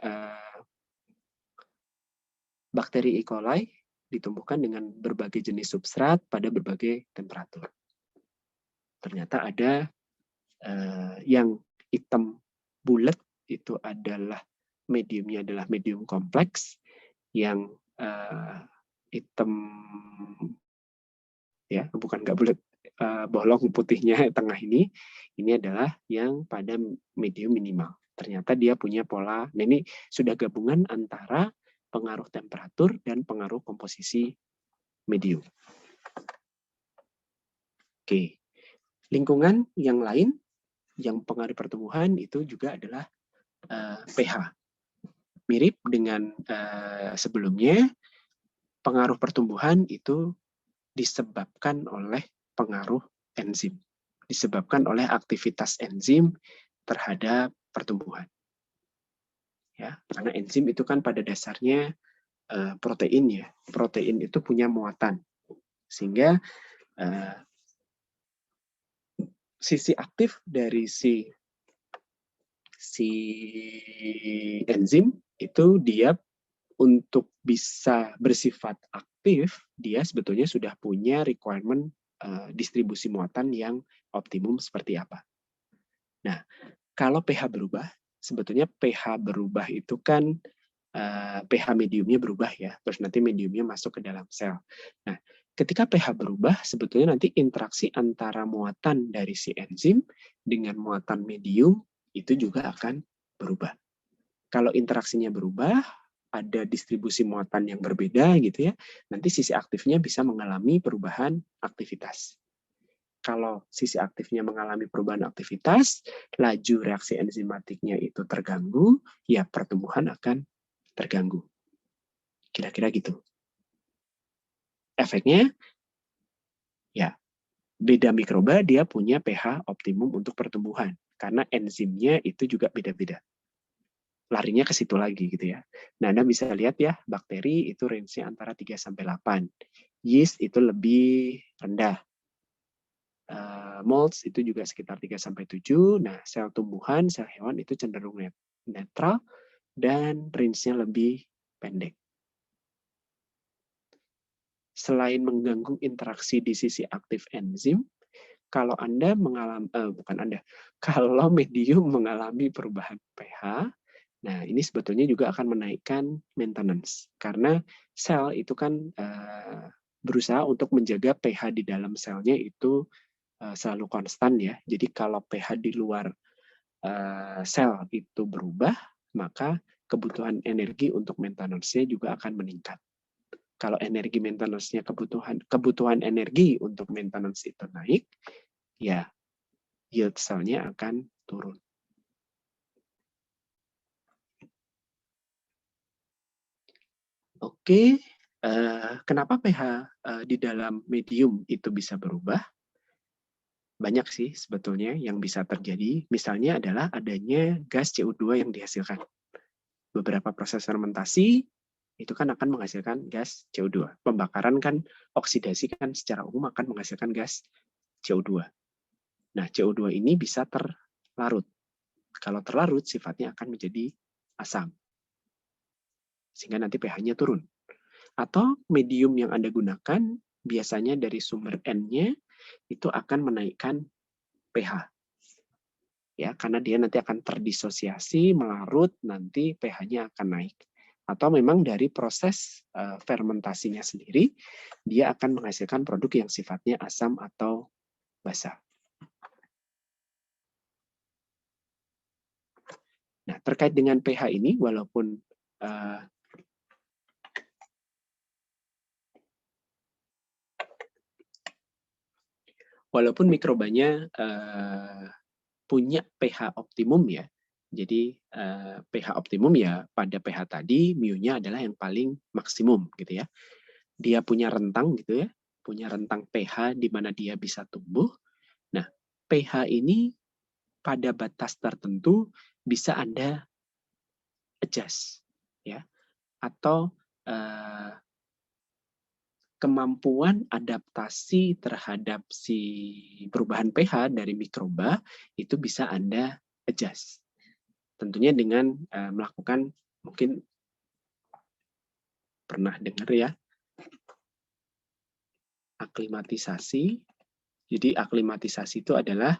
bakteri E. coli, ditumbuhkan dengan berbagai jenis substrat pada berbagai temperatur. Ternyata ada yang hitam bulat itu adalah mediumnya adalah medium kompleks, yang hitam, ya, bukan nggak bulat, bolong putihnya tengah ini adalah yang pada medium minimal. Ternyata dia punya pola. Nah, ini sudah gabungan antara pengaruh temperatur dan pengaruh komposisi medium. Oke, lingkungan yang lain yang pengaruh pertumbuhan itu juga adalah pH. Mirip dengan sebelumnya, pengaruh pertumbuhan itu disebabkan oleh pengaruh enzim, disebabkan oleh aktivitas enzim terhadap pertumbuhan. Ya, karena enzim itu kan pada dasarnya protein, ya. Protein itu punya muatan, sehingga sisi aktif dari si enzim itu dia untuk bisa bersifat aktif, dia sebetulnya sudah punya requirement distribusi muatan yang optimum seperti apa. Nah, kalau pH berubah, sebetulnya pH berubah itu kan pH mediumnya berubah, ya, terus nanti mediumnya masuk ke dalam sel. Nah, ketika pH berubah, sebetulnya nanti interaksi antara muatan dari si enzim dengan muatan medium itu juga akan berubah. Kalau interaksinya berubah, ada distribusi muatan yang berbeda, gitu ya, nanti sisi aktifnya bisa mengalami perubahan aktivitas. Kalau sisi aktifnya mengalami perubahan aktivitas, laju reaksi enzimatiknya itu terganggu, ya pertumbuhan akan terganggu. Kira-kira gitu. Efeknya, ya, beda mikroba dia punya pH optimum untuk pertumbuhan, karena enzimnya itu juga beda-beda. Larinya ke situ lagi, gitu ya. Nah, Anda bisa lihat, ya, bakteri itu range-nya antara 3-8. Yeast itu lebih rendah. Molds itu juga sekitar 3-7. Nah, sel tumbuhan, sel hewan itu cenderung netral dan range-nya lebih pendek. Selain mengganggu interaksi di sisi aktif enzim, kalau Anda mengalami, kalau medium mengalami perubahan pH, nah ini sebetulnya juga akan menaikkan maintenance, karena sel itu kan berusaha untuk menjaga pH di dalam selnya itu selalu konstan, ya. Jadi kalau pH di luar sel itu berubah, maka kebutuhan energi untuk maintenance-nya juga akan meningkat. Kalau energi maintenance-nya kebutuhan energi untuk maintenance itu naik, ya yield selnya akan turun. Oke, kenapa pH di dalam medium itu bisa berubah? Banyak sih sebetulnya yang bisa terjadi. Misalnya adalah adanya gas CO2 yang dihasilkan. Beberapa proses fermentasi itu kan akan menghasilkan gas CO2. Pembakaran kan, oksidasi kan secara umum akan menghasilkan gas CO2. Nah, CO2 ini bisa terlarut. Kalau terlarut, sifatnya akan menjadi asam. Sehingga nanti pH-nya turun. Atau medium yang Anda gunakan, biasanya dari sumber N-nya, itu akan menaikkan pH. ya, karena dia nanti akan terdisosiasi, melarut, nanti pH-nya akan naik. Atau memang dari proses fermentasinya sendiri, dia akan menghasilkan produk yang sifatnya asam atau basa. Nah, terkait dengan pH ini, walaupun mikrobanya punya pH optimum ya, jadi pH optimum ya pada pH tadi mu-nya adalah yang paling maksimum gitu ya. Dia punya rentang gitu ya, punya rentang pH di mana dia bisa tumbuh. Nah, pH ini pada batas tertentu bisa Anda adjust ya, atau kemampuan adaptasi terhadap si perubahan pH dari mikroba itu bisa Anda adjust. Tentunya dengan melakukan, mungkin pernah dengar ya, aklimatisasi. Jadi aklimatisasi itu adalah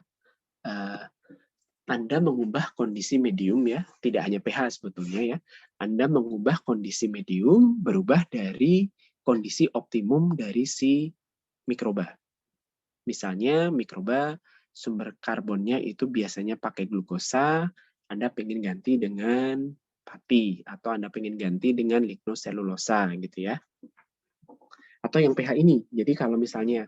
Anda mengubah kondisi medium ya, tidak hanya pH sebetulnya ya. Anda mengubah kondisi medium berubah dari kondisi optimum dari si mikroba. Misalnya mikroba sumber karbonnya itu biasanya pakai glukosa, Anda pengen ganti dengan pati, atau Anda pengen ganti dengan lignoselulosa gitu ya. Atau yang pH ini, jadi kalau misalnya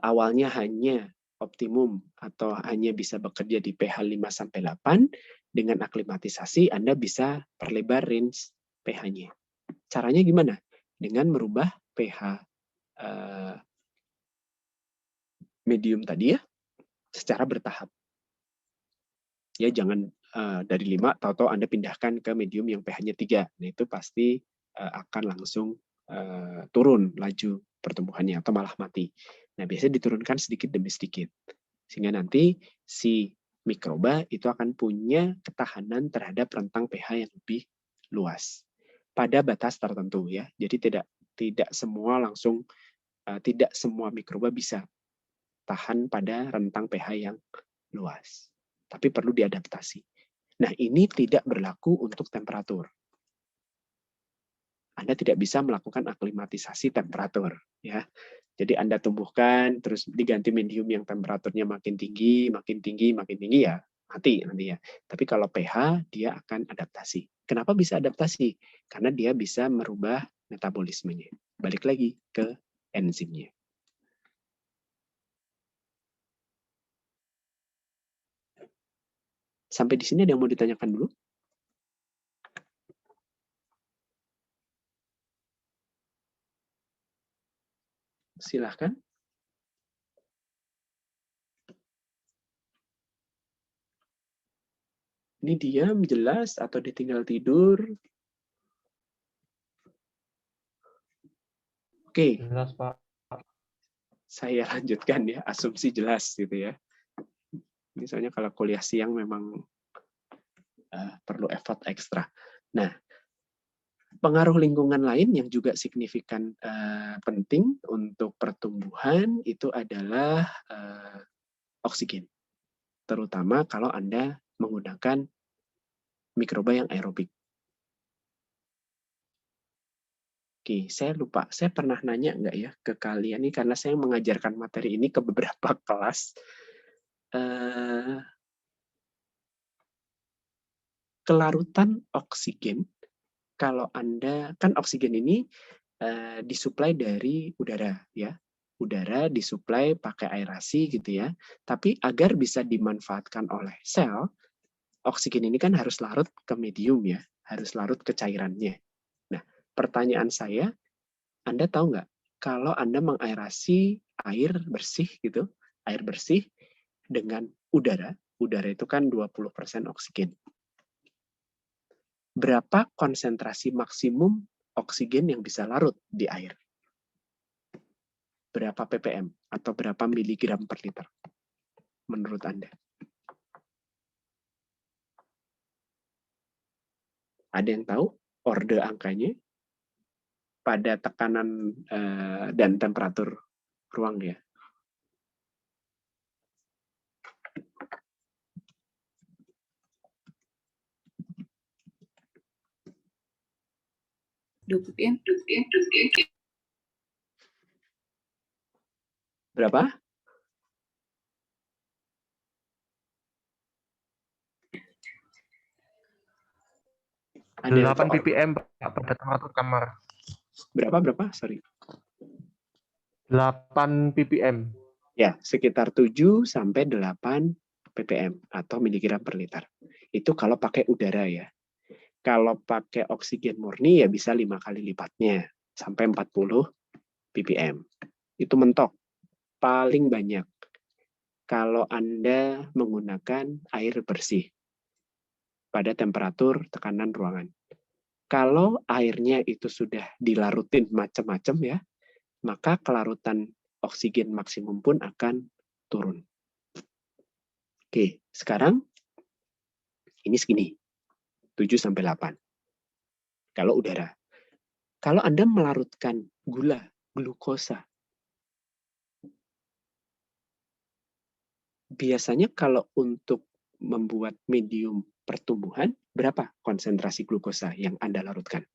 awalnya hanya optimum atau hanya bisa bekerja di pH 5-8, dengan aklimatisasi Anda bisa perlebar range pH-nya. Caranya gimana? Dengan merubah pH medium tadi ya, secara bertahap. Ya jangan dari 5 tahu-tahu Anda pindahkan ke medium yang pH-nya 3. Nah itu pasti akan langsung turun laju pertumbuhannya atau malah mati. Nah biasanya diturunkan sedikit demi sedikit. Sehingga nanti si mikroba itu akan punya ketahanan terhadap rentang pH yang lebih luas pada batas tertentu ya. Jadi tidak semua langsung tidak semua mikroba bisa tahan pada rentang pH yang luas. Tapi perlu diadaptasi. Nah, ini tidak berlaku untuk temperatur. Anda tidak bisa melakukan aklimatisasi temperatur, ya. Jadi Anda tumbuhkan, terus diganti medium yang temperaturnya makin tinggi, ya mati nanti ya. Tapi kalau pH, dia akan adaptasi. Kenapa bisa adaptasi? Karena dia bisa merubah metabolismenya. Balik lagi ke enzimnya. Sampai di sini ada yang mau ditanyakan dulu? Silahkan. Ini diam, jelas, atau ditinggal tidur? Oke. Jelas, Pak. Saya lanjutkan ya, asumsi jelas gitu ya. Misalnya kalau kuliah siang memang perlu effort ekstra. Nah, pengaruh lingkungan lain yang juga signifikan penting untuk pertumbuhan itu adalah oksigen. Terutama kalau Anda menggunakan mikroba yang aerobik. Oke, saya lupa. Saya pernah nanya nggak ya ke kalian nih, karena saya mengajarkan materi ini ke beberapa kelas. Kelarutan oksigen, kalau Anda, kan oksigen ini disuplai dari udara ya. Udara disuplai pakai aerasi gitu ya. Tapi agar bisa dimanfaatkan oleh sel, oksigen ini kan harus larut ke medium ya, harus larut ke cairannya. Nah, pertanyaan saya, Anda tahu nggak kalau Anda mengaerasi air bersih gitu, air bersih dengan udara itu kan 20% oksigen. Berapa konsentrasi maksimum oksigen yang bisa larut di air? Berapa ppm atau berapa miligram per liter menurut Anda? Ada yang tahu orde angkanya pada tekanan dan temperatur ruang ya? 2 ppm. Berapa? Ada yang 8 tahu? ppm Pak, pada temperatur kamar. Berapa? Sorry. 8 ppm. Ya, sekitar 7 sampai 8 ppm atau miligram per liter. Itu kalau pakai udara ya. Kalau pakai oksigen murni ya bisa 5 kali lipatnya, sampai 40 ppm. Itu mentok, paling banyak. Kalau Anda menggunakan air bersih pada temperatur tekanan ruangan. Kalau airnya itu sudah dilarutin macam-macam ya, maka kelarutan oksigen maksimum pun akan turun. Oke, sekarang ini segini, 7 sampai 8. Kalau udara. Kalau Anda melarutkan gula, glukosa, biasanya kalau untuk membuat medium pertumbuhan, berapa konsentrasi glukosa yang Anda larutkan?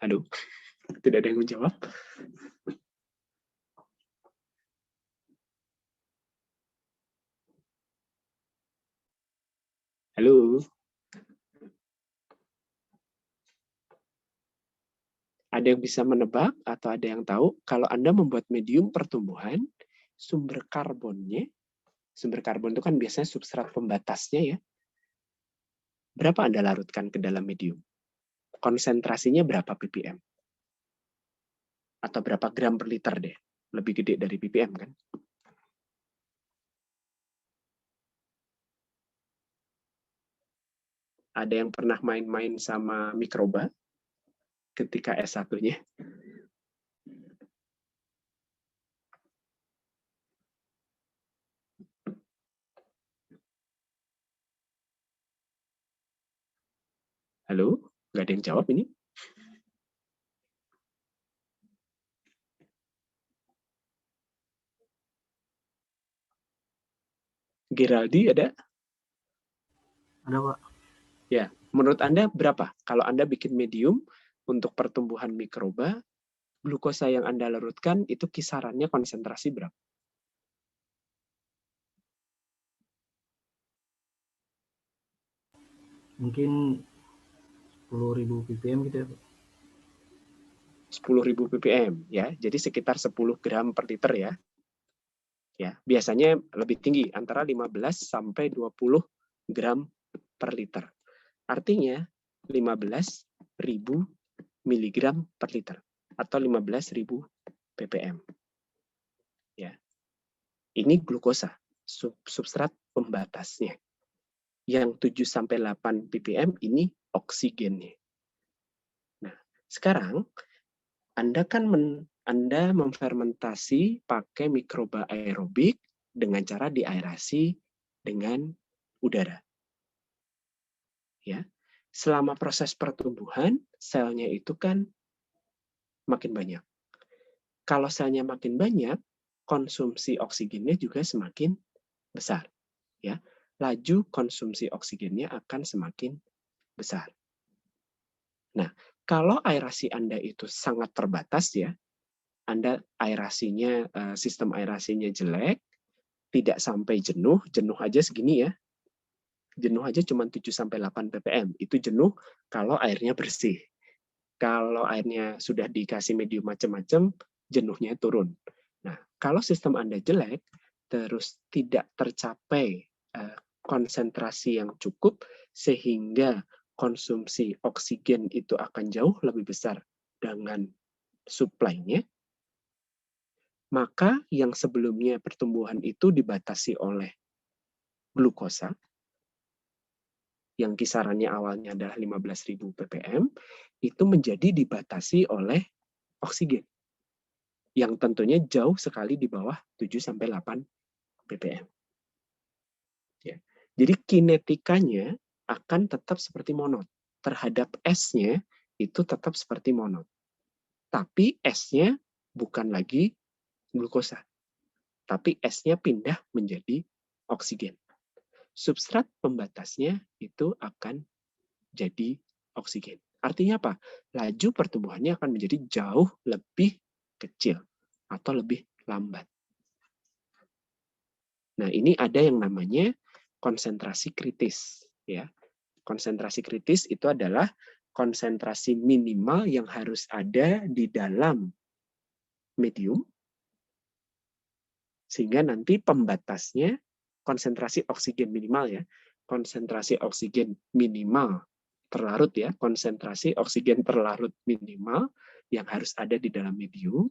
Aduh, tidak ada yang menjawab. Halo? Ada yang bisa menebak atau ada yang tahu kalau Anda membuat medium pertumbuhan, sumber karbon itu kan biasanya substrat pembatasnya ya. Berapa Anda larutkan ke dalam medium? Konsentrasinya berapa ppm? Atau berapa gram per liter deh? Lebih gede dari ppm kan? Ada yang pernah main-main sama mikroba ketika S1-nya? Halo? Nggak ada yang jawab ini? Geraldi ada? Ada, Pak. Ya, menurut Anda berapa? Kalau Anda bikin medium untuk pertumbuhan mikroba, glukosa yang Anda larutkan itu kisarannya konsentrasi berapa? Mungkin 10.000 ppm gitu ya, Pak. 10.000 ppm ya. Jadi sekitar 10 gram per liter ya. Ya, biasanya lebih tinggi antara 15 sampai 20 gram per liter. Artinya 15.000 miligram per liter atau 15.000 ppm. Ya. Ini glukosa, substrat pembatasnya. Yang 7 sampai 8 ppm ini oksigennya. Nah, sekarang Anda kan Anda memfermentasi pakai mikroba aerobik dengan cara diaerasi dengan udara. Ya. Selama proses pertumbuhan, selnya itu kan makin banyak. Kalau selnya makin banyak, konsumsi oksigennya juga semakin besar. Ya. Laju konsumsi oksigennya akan semakin besar. Nah, kalau aerasi Anda itu sangat terbatas ya, Anda aerasinya, sistem aerasinya jelek, tidak sampai jenuh aja segini ya. Jenuh aja cuma 7 sampai 8 ppm. Itu jenuh kalau airnya bersih. Kalau airnya sudah dikasih medium macam-macam, jenuhnya turun. Nah, kalau sistem Anda jelek, terus tidak tercapai konsentrasi yang cukup, sehingga konsumsi oksigen itu akan jauh lebih besar dengan supply-nya, maka yang sebelumnya pertumbuhan itu dibatasi oleh glukosa, yang kisarannya awalnya adalah 15.000 ppm, itu menjadi dibatasi oleh oksigen, yang tentunya jauh sekali di bawah 7 sampai 8 ppm. Ya. Jadi kinetikanya akan tetap seperti monod. Terhadap S-nya itu tetap seperti monod. Tapi S-nya bukan lagi glukosa. Tapi S-nya pindah menjadi oksigen. Substrat pembatasnya itu akan jadi oksigen. Artinya apa? Laju pertumbuhannya akan menjadi jauh lebih kecil atau lebih lambat. Nah, ini ada yang namanya konsentrasi kritis, ya. Konsentrasi kritis itu adalah konsentrasi minimal yang harus ada di dalam medium sehingga nanti pembatasnya konsentrasi oksigen minimal, ya. Konsentrasi oksigen minimal terlarut, ya. Konsentrasi oksigen terlarut minimal yang harus ada di dalam medium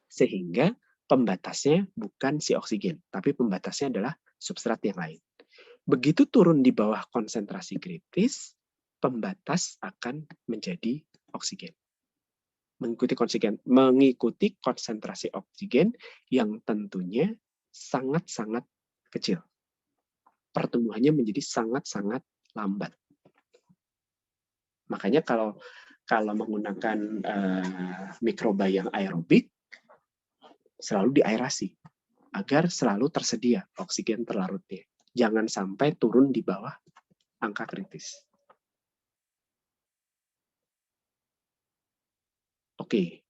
sehingga pembatasnya bukan si oksigen, tapi pembatasnya adalah substrat yang lain. Begitu turun di bawah konsentrasi kritis, pembatas akan menjadi oksigen. Mengikuti konsentrasi oksigen yang tentunya sangat-sangat kecil. Pertumbuhannya menjadi sangat-sangat lambat. Makanya kalau menggunakan mikroba yang aerobik, selalu diaerasi agar selalu tersedia oksigen terlarutnya. Jangan sampai turun di bawah angka kritis. Oke.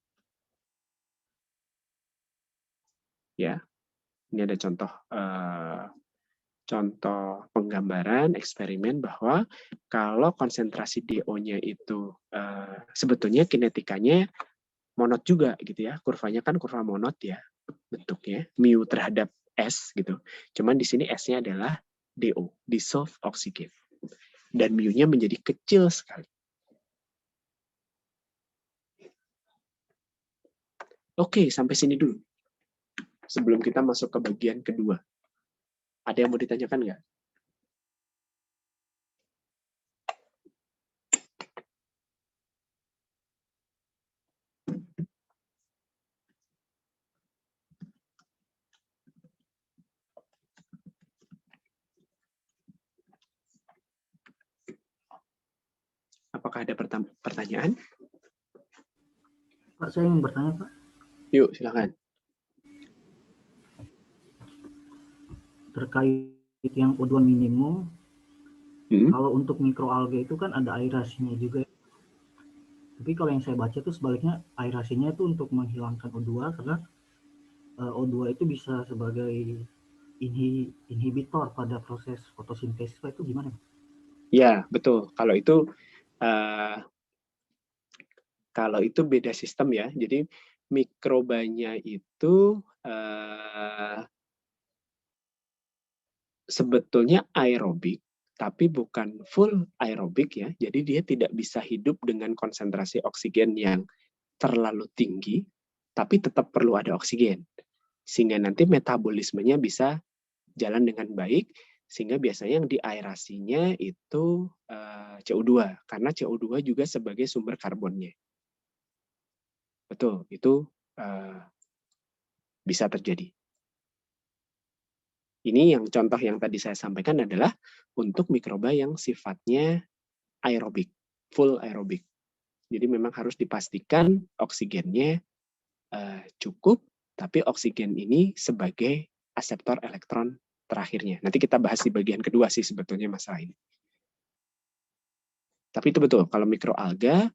Ya, ini ada contoh penggambaran eksperimen bahwa kalau konsentrasi DO-nya itu sebetulnya kinetikanya monod juga gitu ya. Kurvanya kan kurva monod ya bentuknya, mu terhadap S gitu. Cuman di sini S-nya adalah DO, dissolved oxygen. Dan mu-nya menjadi kecil sekali. Oke, sampai sini dulu. Sebelum kita masuk ke bagian kedua. Ada yang mau ditanyakan nggak? Apakah ada pertanyaan? Pak, saya ingin bertanya, Pak. Yuk, silakan. Terkait yang O2 minimum, kalau untuk mikroalga itu kan ada aerasinya juga. Tapi kalau yang saya baca itu sebaliknya, aerasinya itu untuk menghilangkan O2 karena O2 itu bisa sebagai inhibitor pada proses fotosintesis. Itu gimana? Ya, betul. Kalau itu beda sistem ya. Jadi mikrobanya itu sebetulnya aerobik, tapi bukan full aerobik ya. Jadi dia tidak bisa hidup dengan konsentrasi oksigen yang terlalu tinggi, tapi tetap perlu ada oksigen. Sehingga nanti metabolismenya bisa jalan dengan baik, sehingga biasanya yang diaerasinya itu CO2, karena CO2 juga sebagai sumber karbonnya. Betul, itu bisa terjadi. Ini yang contoh yang tadi saya sampaikan adalah untuk mikroba yang sifatnya aerobik, full aerobik. Jadi memang harus dipastikan oksigennya cukup, tapi oksigen ini sebagai aseptor elektron terakhirnya. Nanti kita bahas di bagian kedua sih sebetulnya masalah ini. Tapi itu betul, kalau mikroalga,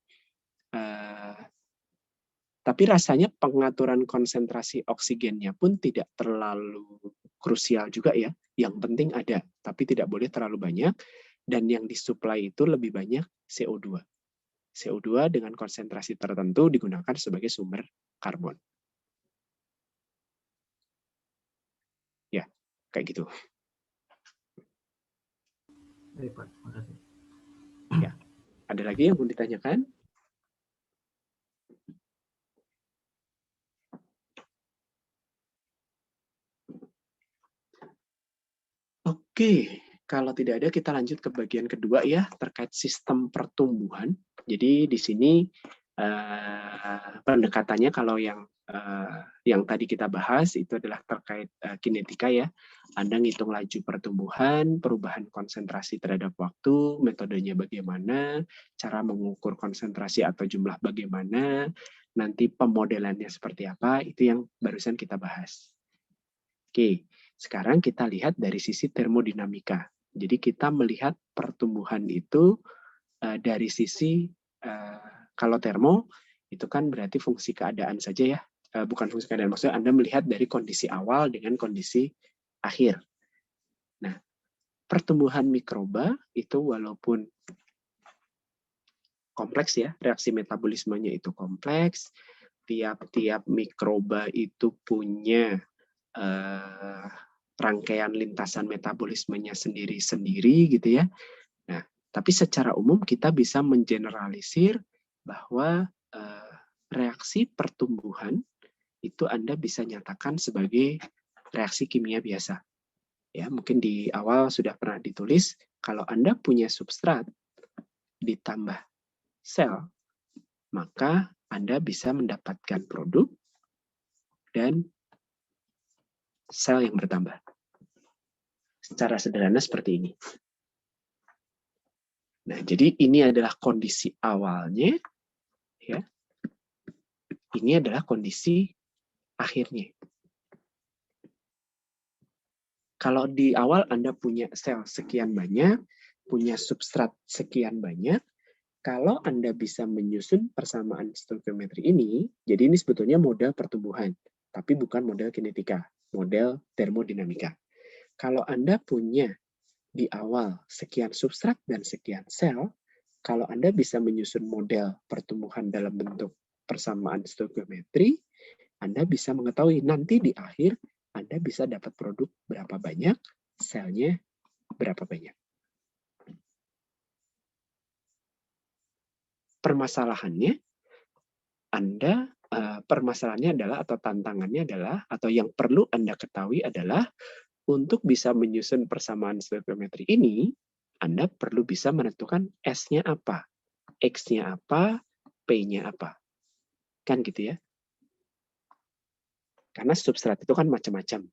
tapi rasanya pengaturan konsentrasi oksigennya pun tidak terlalu krusial juga ya. Yang penting ada, tapi tidak boleh terlalu banyak. Dan yang disuplai itu lebih banyak CO2. CO2 dengan konsentrasi tertentu digunakan sebagai sumber karbon. Ya, kayak gitu. Baik, Pak. Terima kasih. Ya, ada lagi yang mau ditanyakan? Oke, kalau tidak ada kita lanjut ke bagian kedua ya, terkait sistem pertumbuhan. Jadi di sini pendekatannya kalau yang tadi kita bahas itu adalah terkait kinetika ya. Anda ngitung laju pertumbuhan, perubahan konsentrasi terhadap waktu, metodenya bagaimana, cara mengukur konsentrasi atau jumlah bagaimana, nanti pemodelannya seperti apa, itu yang barusan kita bahas. Oke, sekarang kita lihat dari sisi termodinamika. Jadi kita melihat pertumbuhan itu dari sisi kalau termo itu kan berarti fungsi keadaan saja ya, bukan fungsi keadaan, maksudnya Anda melihat dari kondisi awal dengan kondisi akhir. Nah, pertumbuhan mikroba itu walaupun kompleks ya, reaksi metabolismenya itu kompleks, tiap-tiap mikroba itu punya rangkaian lintasan metabolismenya sendiri-sendiri gitu ya. Nah, tapi secara umum kita bisa mengeneralisir bahwa reaksi pertumbuhan itu Anda bisa nyatakan sebagai reaksi kimia biasa. Ya, mungkin di awal sudah pernah ditulis kalau Anda punya substrat ditambah sel, maka Anda bisa mendapatkan produk dan sel yang bertambah. Secara sederhana seperti ini. Nah, jadi ini adalah kondisi awalnya, ya. Ini adalah kondisi akhirnya. Kalau di awal Anda punya sel sekian banyak, punya substrat sekian banyak, kalau Anda bisa menyusun persamaan stoikiometri ini, jadi ini sebetulnya model pertumbuhan, tapi bukan model kinetika, model termodinamika. Kalau Anda punya di awal sekian substrat dan sekian sel, kalau Anda bisa menyusun model pertumbuhan dalam bentuk persamaan stoikiometri, Anda bisa mengetahui nanti di akhir Anda bisa dapat produk berapa banyak, selnya berapa banyak. Permasalahannya, permasalahannya adalah atau tantangannya adalah atau yang perlu Anda ketahui adalah untuk bisa menyusun persamaan stoikiometri ini, Anda perlu bisa menentukan S-nya apa, X-nya apa, P-nya apa. Kan gitu ya. Karena substrat itu kan macam-macam.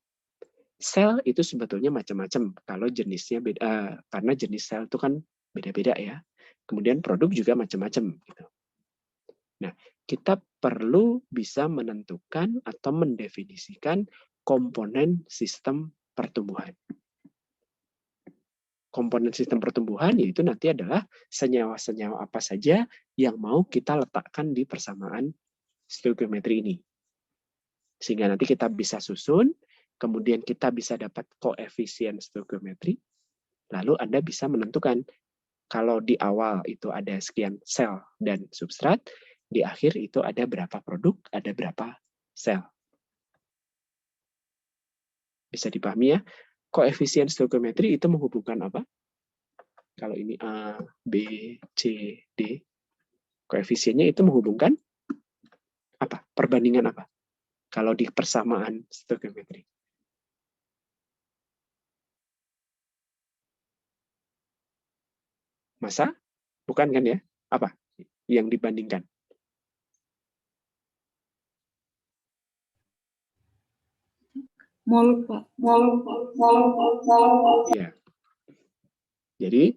Sel itu sebetulnya macam-macam kalau jenisnya beda, karena jenis sel itu kan beda-beda ya. Kemudian produk juga macam-macam gitu. Nah, kita perlu bisa menentukan atau mendefinisikan komponen sistem pertumbuhan. Komponen sistem pertumbuhan yaitu nanti adalah senyawa-senyawa apa saja yang mau kita letakkan di persamaan stoikiometri ini. Sehingga nanti kita bisa susun, kemudian kita bisa dapat koefisien stoikiometri, lalu Anda bisa menentukan kalau di awal itu ada sekian sel dan substrat, di akhir itu ada berapa produk, ada berapa sel. Bisa dipahami ya? Koefisien stoikiometri itu menghubungkan apa? Kalau ini A, B, C, D. Koefisiennya itu menghubungkan apa? Perbandingan apa? Kalau di persamaan stoikiometri. Massa? Bukan kan ya? Apa yang dibandingkan? Mol, Pak. Iya. Jadi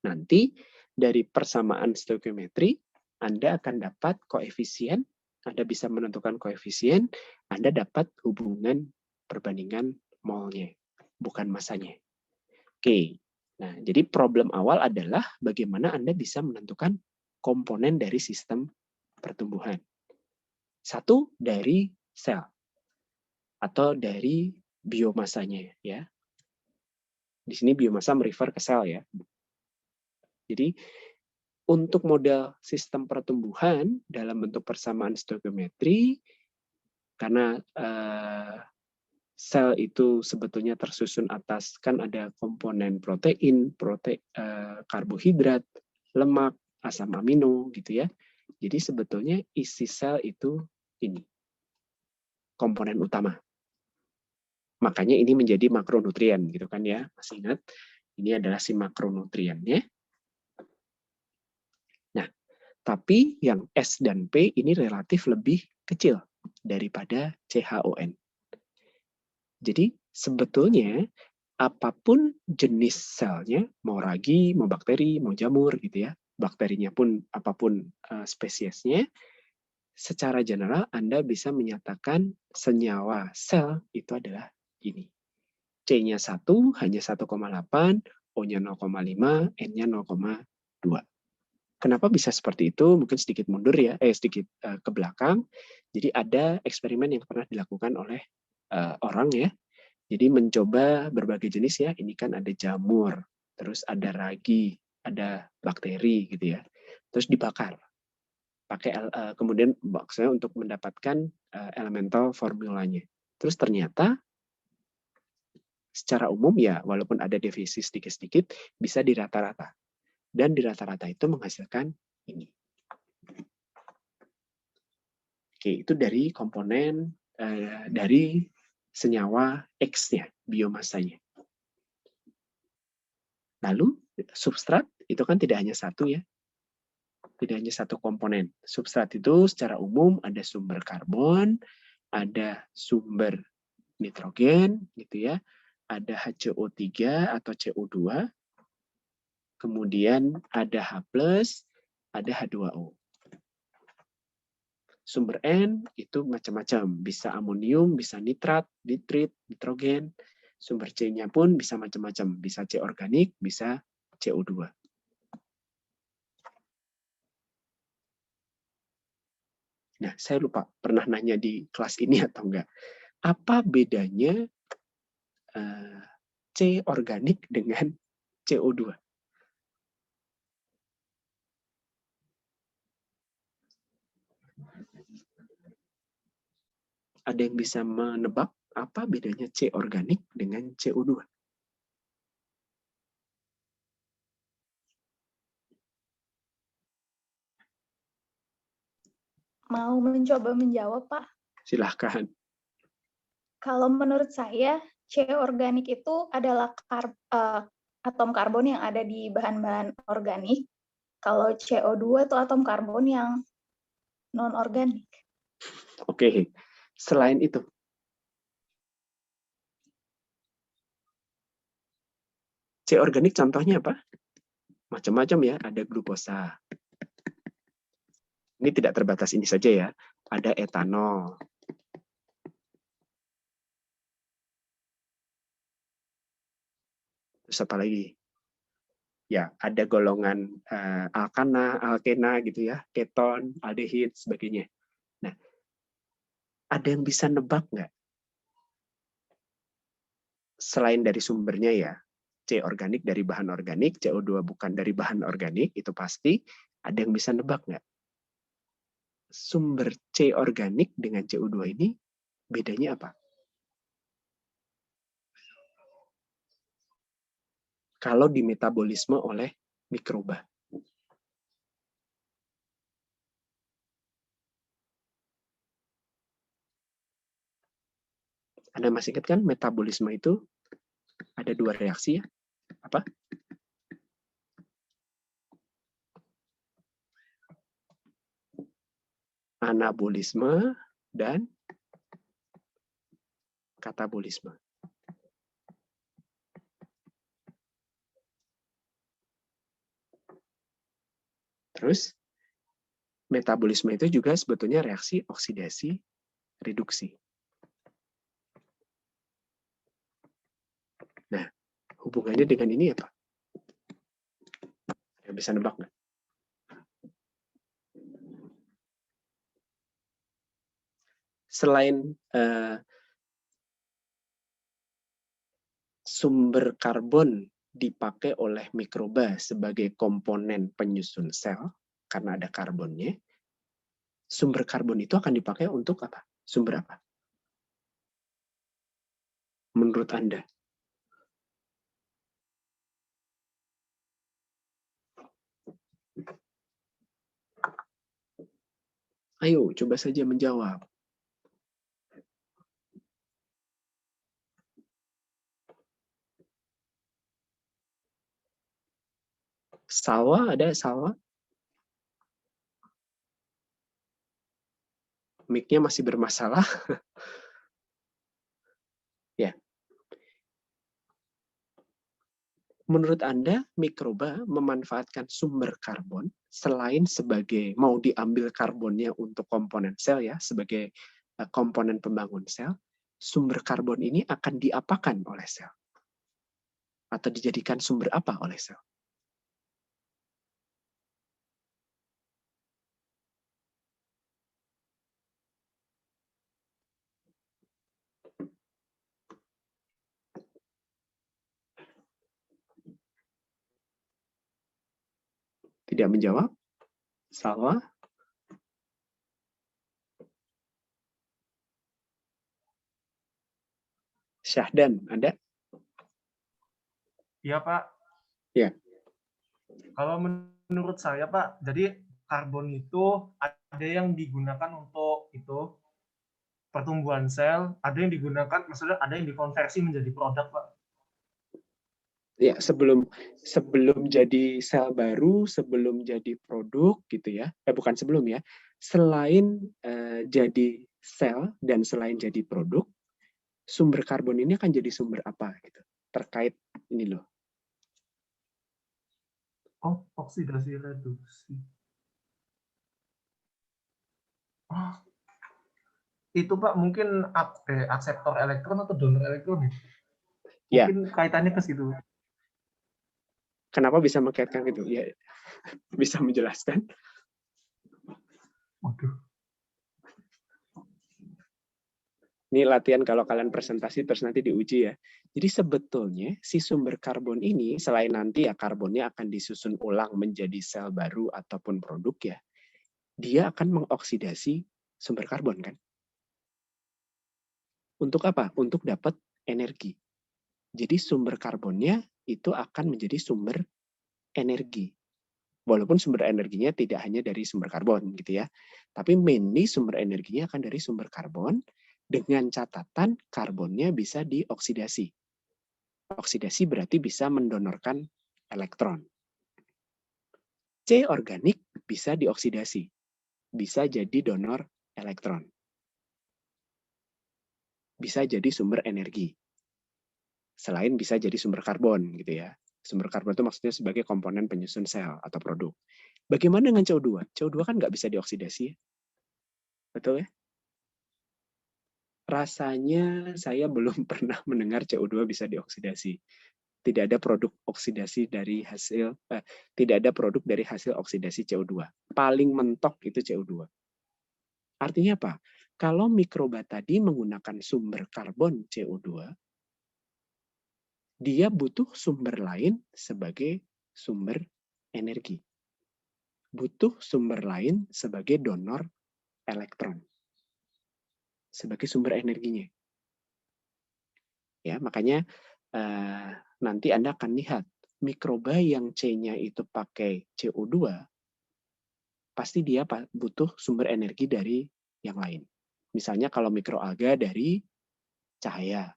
nanti dari persamaan stoikiometri Anda akan dapat koefisien, Anda bisa menentukan koefisien, Anda dapat hubungan perbandingan molnya, bukan masanya. Oke. Nah, jadi problem awal adalah bagaimana Anda bisa menentukan komponen dari sistem pertumbuhan. Satu dari sel atau dari biomasanya ya. Di sini biomasa merefer ke sel ya. Jadi untuk model sistem pertumbuhan dalam bentuk persamaan stoikiometri, karena sel itu sebetulnya tersusun atas kan ada komponen protein, karbohidrat, lemak, asam amino gitu ya. Jadi sebetulnya isi sel itu ini komponen utama. Makanya ini menjadi makronutrien gitu kan ya. Masih ingat ini adalah si makronutriennya. Nah, Tapi yang S dan P ini relatif lebih kecil daripada CHON. Jadi sebetulnya apapun jenis selnya, mau ragi, mau bakteri, mau jamur gitu ya, bakterinya pun apapun spesiesnya, secara general Anda bisa menyatakan senyawa sel itu adalah ini. C-nya 1 hanya 1,8, O-nya 0,5, N-nya 0,2. Kenapa bisa seperti itu? Mungkin sedikit mundur ya, sedikit ke belakang. Jadi ada eksperimen yang pernah dilakukan oleh orang ya. Jadi mencoba berbagai jenis ya. Ini kan ada jamur, terus ada ragi, ada bakteri gitu ya. Terus dibakar. Pakai kemudian maksudnya untuk mendapatkan elemental formulanya. Terus ternyata secara umum ya walaupun ada deviasi sedikit-sedikit bisa di rata-rata. Dan di rata-rata itu menghasilkan ini. Oke, itu dari komponen dari senyawa X-nya, biomasanya. Lalu substrat itu kan tidak hanya satu ya. Tidak hanya satu komponen. Substrat itu secara umum ada sumber karbon, ada sumber nitrogen gitu ya. Ada HCO3 atau CO2. Kemudian ada H+, ada H2O. Sumber N itu macam-macam, bisa amonium, bisa nitrat, nitrit, nitrogen. Sumber C-nya pun bisa macam-macam, bisa C organik, bisa CO2. Nah, saya lupa pernah nanya di kelas ini atau enggak. Apa bedanya C organik dengan CO2? Ada yang bisa menebak apa bedanya C organik dengan CO2? Mau mencoba menjawab, Pak? Silahkan. Kalau menurut saya, C organik itu adalah atom karbon yang ada di bahan-bahan organik. Kalau CO2 itu atom karbon yang non-organik. Oke, selain itu. C organik contohnya apa? Macam-macam ya, ada glukosa. Ini tidak terbatas ini saja ya. Ada etanol. Terus apa lagi? Ya, ada golongan alkana, alkena gitu ya, keton, aldehid, sebagainya. Nah, ada yang bisa nebak nggak? Selain dari sumbernya ya, C organik dari bahan organik, CO2 bukan dari bahan organik, itu pasti. Ada yang bisa nebak nggak? Sumber C organik dengan CO2 ini bedanya apa? Kalau dimetabolisme oleh mikroba. Anda masih ingat kan metabolisme itu ada dua reaksi ya? Apa? Anabolisme dan katabolisme. Terus metabolisme itu juga sebetulnya reaksi oksidasi reduksi. Nah, hubungannya dengan ini apa? Yang bisa nebak nggak? Selain sumber karbon dipakai oleh mikroba sebagai komponen penyusun sel, karena ada karbonnya, sumber karbon itu akan dipakai untuk apa? Sumber apa? Menurut Anda? Ayo, coba saja menjawab. Salwa, ada salwa? mic-nya masih bermasalah. Ya. Menurut Anda, mikroba memanfaatkan sumber karbon selain sebagai mau diambil karbonnya untuk komponen sel ya, sebagai komponen pembangun sel, sumber karbon ini akan diapakan oleh sel? Atau dijadikan sumber apa oleh sel? Tidak menjawab? Salwa? Syahdan, ada? Iya, Pak. Ya. Kalau menurut saya, Pak, jadi karbon itu ada yang digunakan untuk itu pertumbuhan sel, ada yang digunakan, maksudnya ada yang dikonversi menjadi produk, Pak. Ya, sebelum jadi sel baru, sebelum jadi produk gitu ya. Bukan sebelum ya. Selain jadi sel dan selain jadi produk, sumber karbon ini akan jadi sumber apa gitu. Terkait ini loh. Oh, oksidasi reduksi. Oh, itu Pak mungkin akseptor elektron atau donor elektron ya? Mungkin kaitannya ke situ. Kenapa bisa mengkaitkan gitu? Ya, bisa menjelaskan? Waduh. Ini latihan kalau kalian presentasi terus nanti diuji ya. Jadi sebetulnya si sumber karbon ini selain nanti ya karbonnya akan disusun ulang menjadi sel baru ataupun produk ya, dia akan mengoksidasi sumber karbon kan. Untuk apa? Untuk dapat energi. Jadi sumber karbonnya itu akan menjadi sumber energi. Walaupun sumber energinya tidak hanya dari sumber karbon gitu ya. Tapi mainly sumber energinya akan dari sumber karbon dengan catatan karbonnya bisa dioksidasi. Oksidasi berarti bisa mendonorkan elektron. C organik bisa dioksidasi. Bisa jadi donor elektron. Bisa jadi sumber energi. Selain bisa jadi sumber karbon gitu ya. Sumber karbon itu maksudnya sebagai komponen penyusun sel atau produk. Bagaimana dengan CO2? CO2 kan nggak bisa dioksidasi. Betul ya? Rasanya saya belum pernah mendengar CO2 bisa dioksidasi. Tidak ada produk oksidasi dari hasil, tidak ada produk dari hasil oksidasi CO2. Paling mentok itu CO2. Artinya apa? Kalau mikroba tadi menggunakan sumber karbon CO2, dia butuh sumber lain sebagai sumber energi. Butuh sumber lain sebagai donor elektron. Sebagai sumber energinya. Ya, makanya nanti Anda akan lihat mikroba yang C-nya itu pakai CO2, pasti dia butuh sumber energi dari yang lain. Misalnya kalau mikroalga dari cahaya.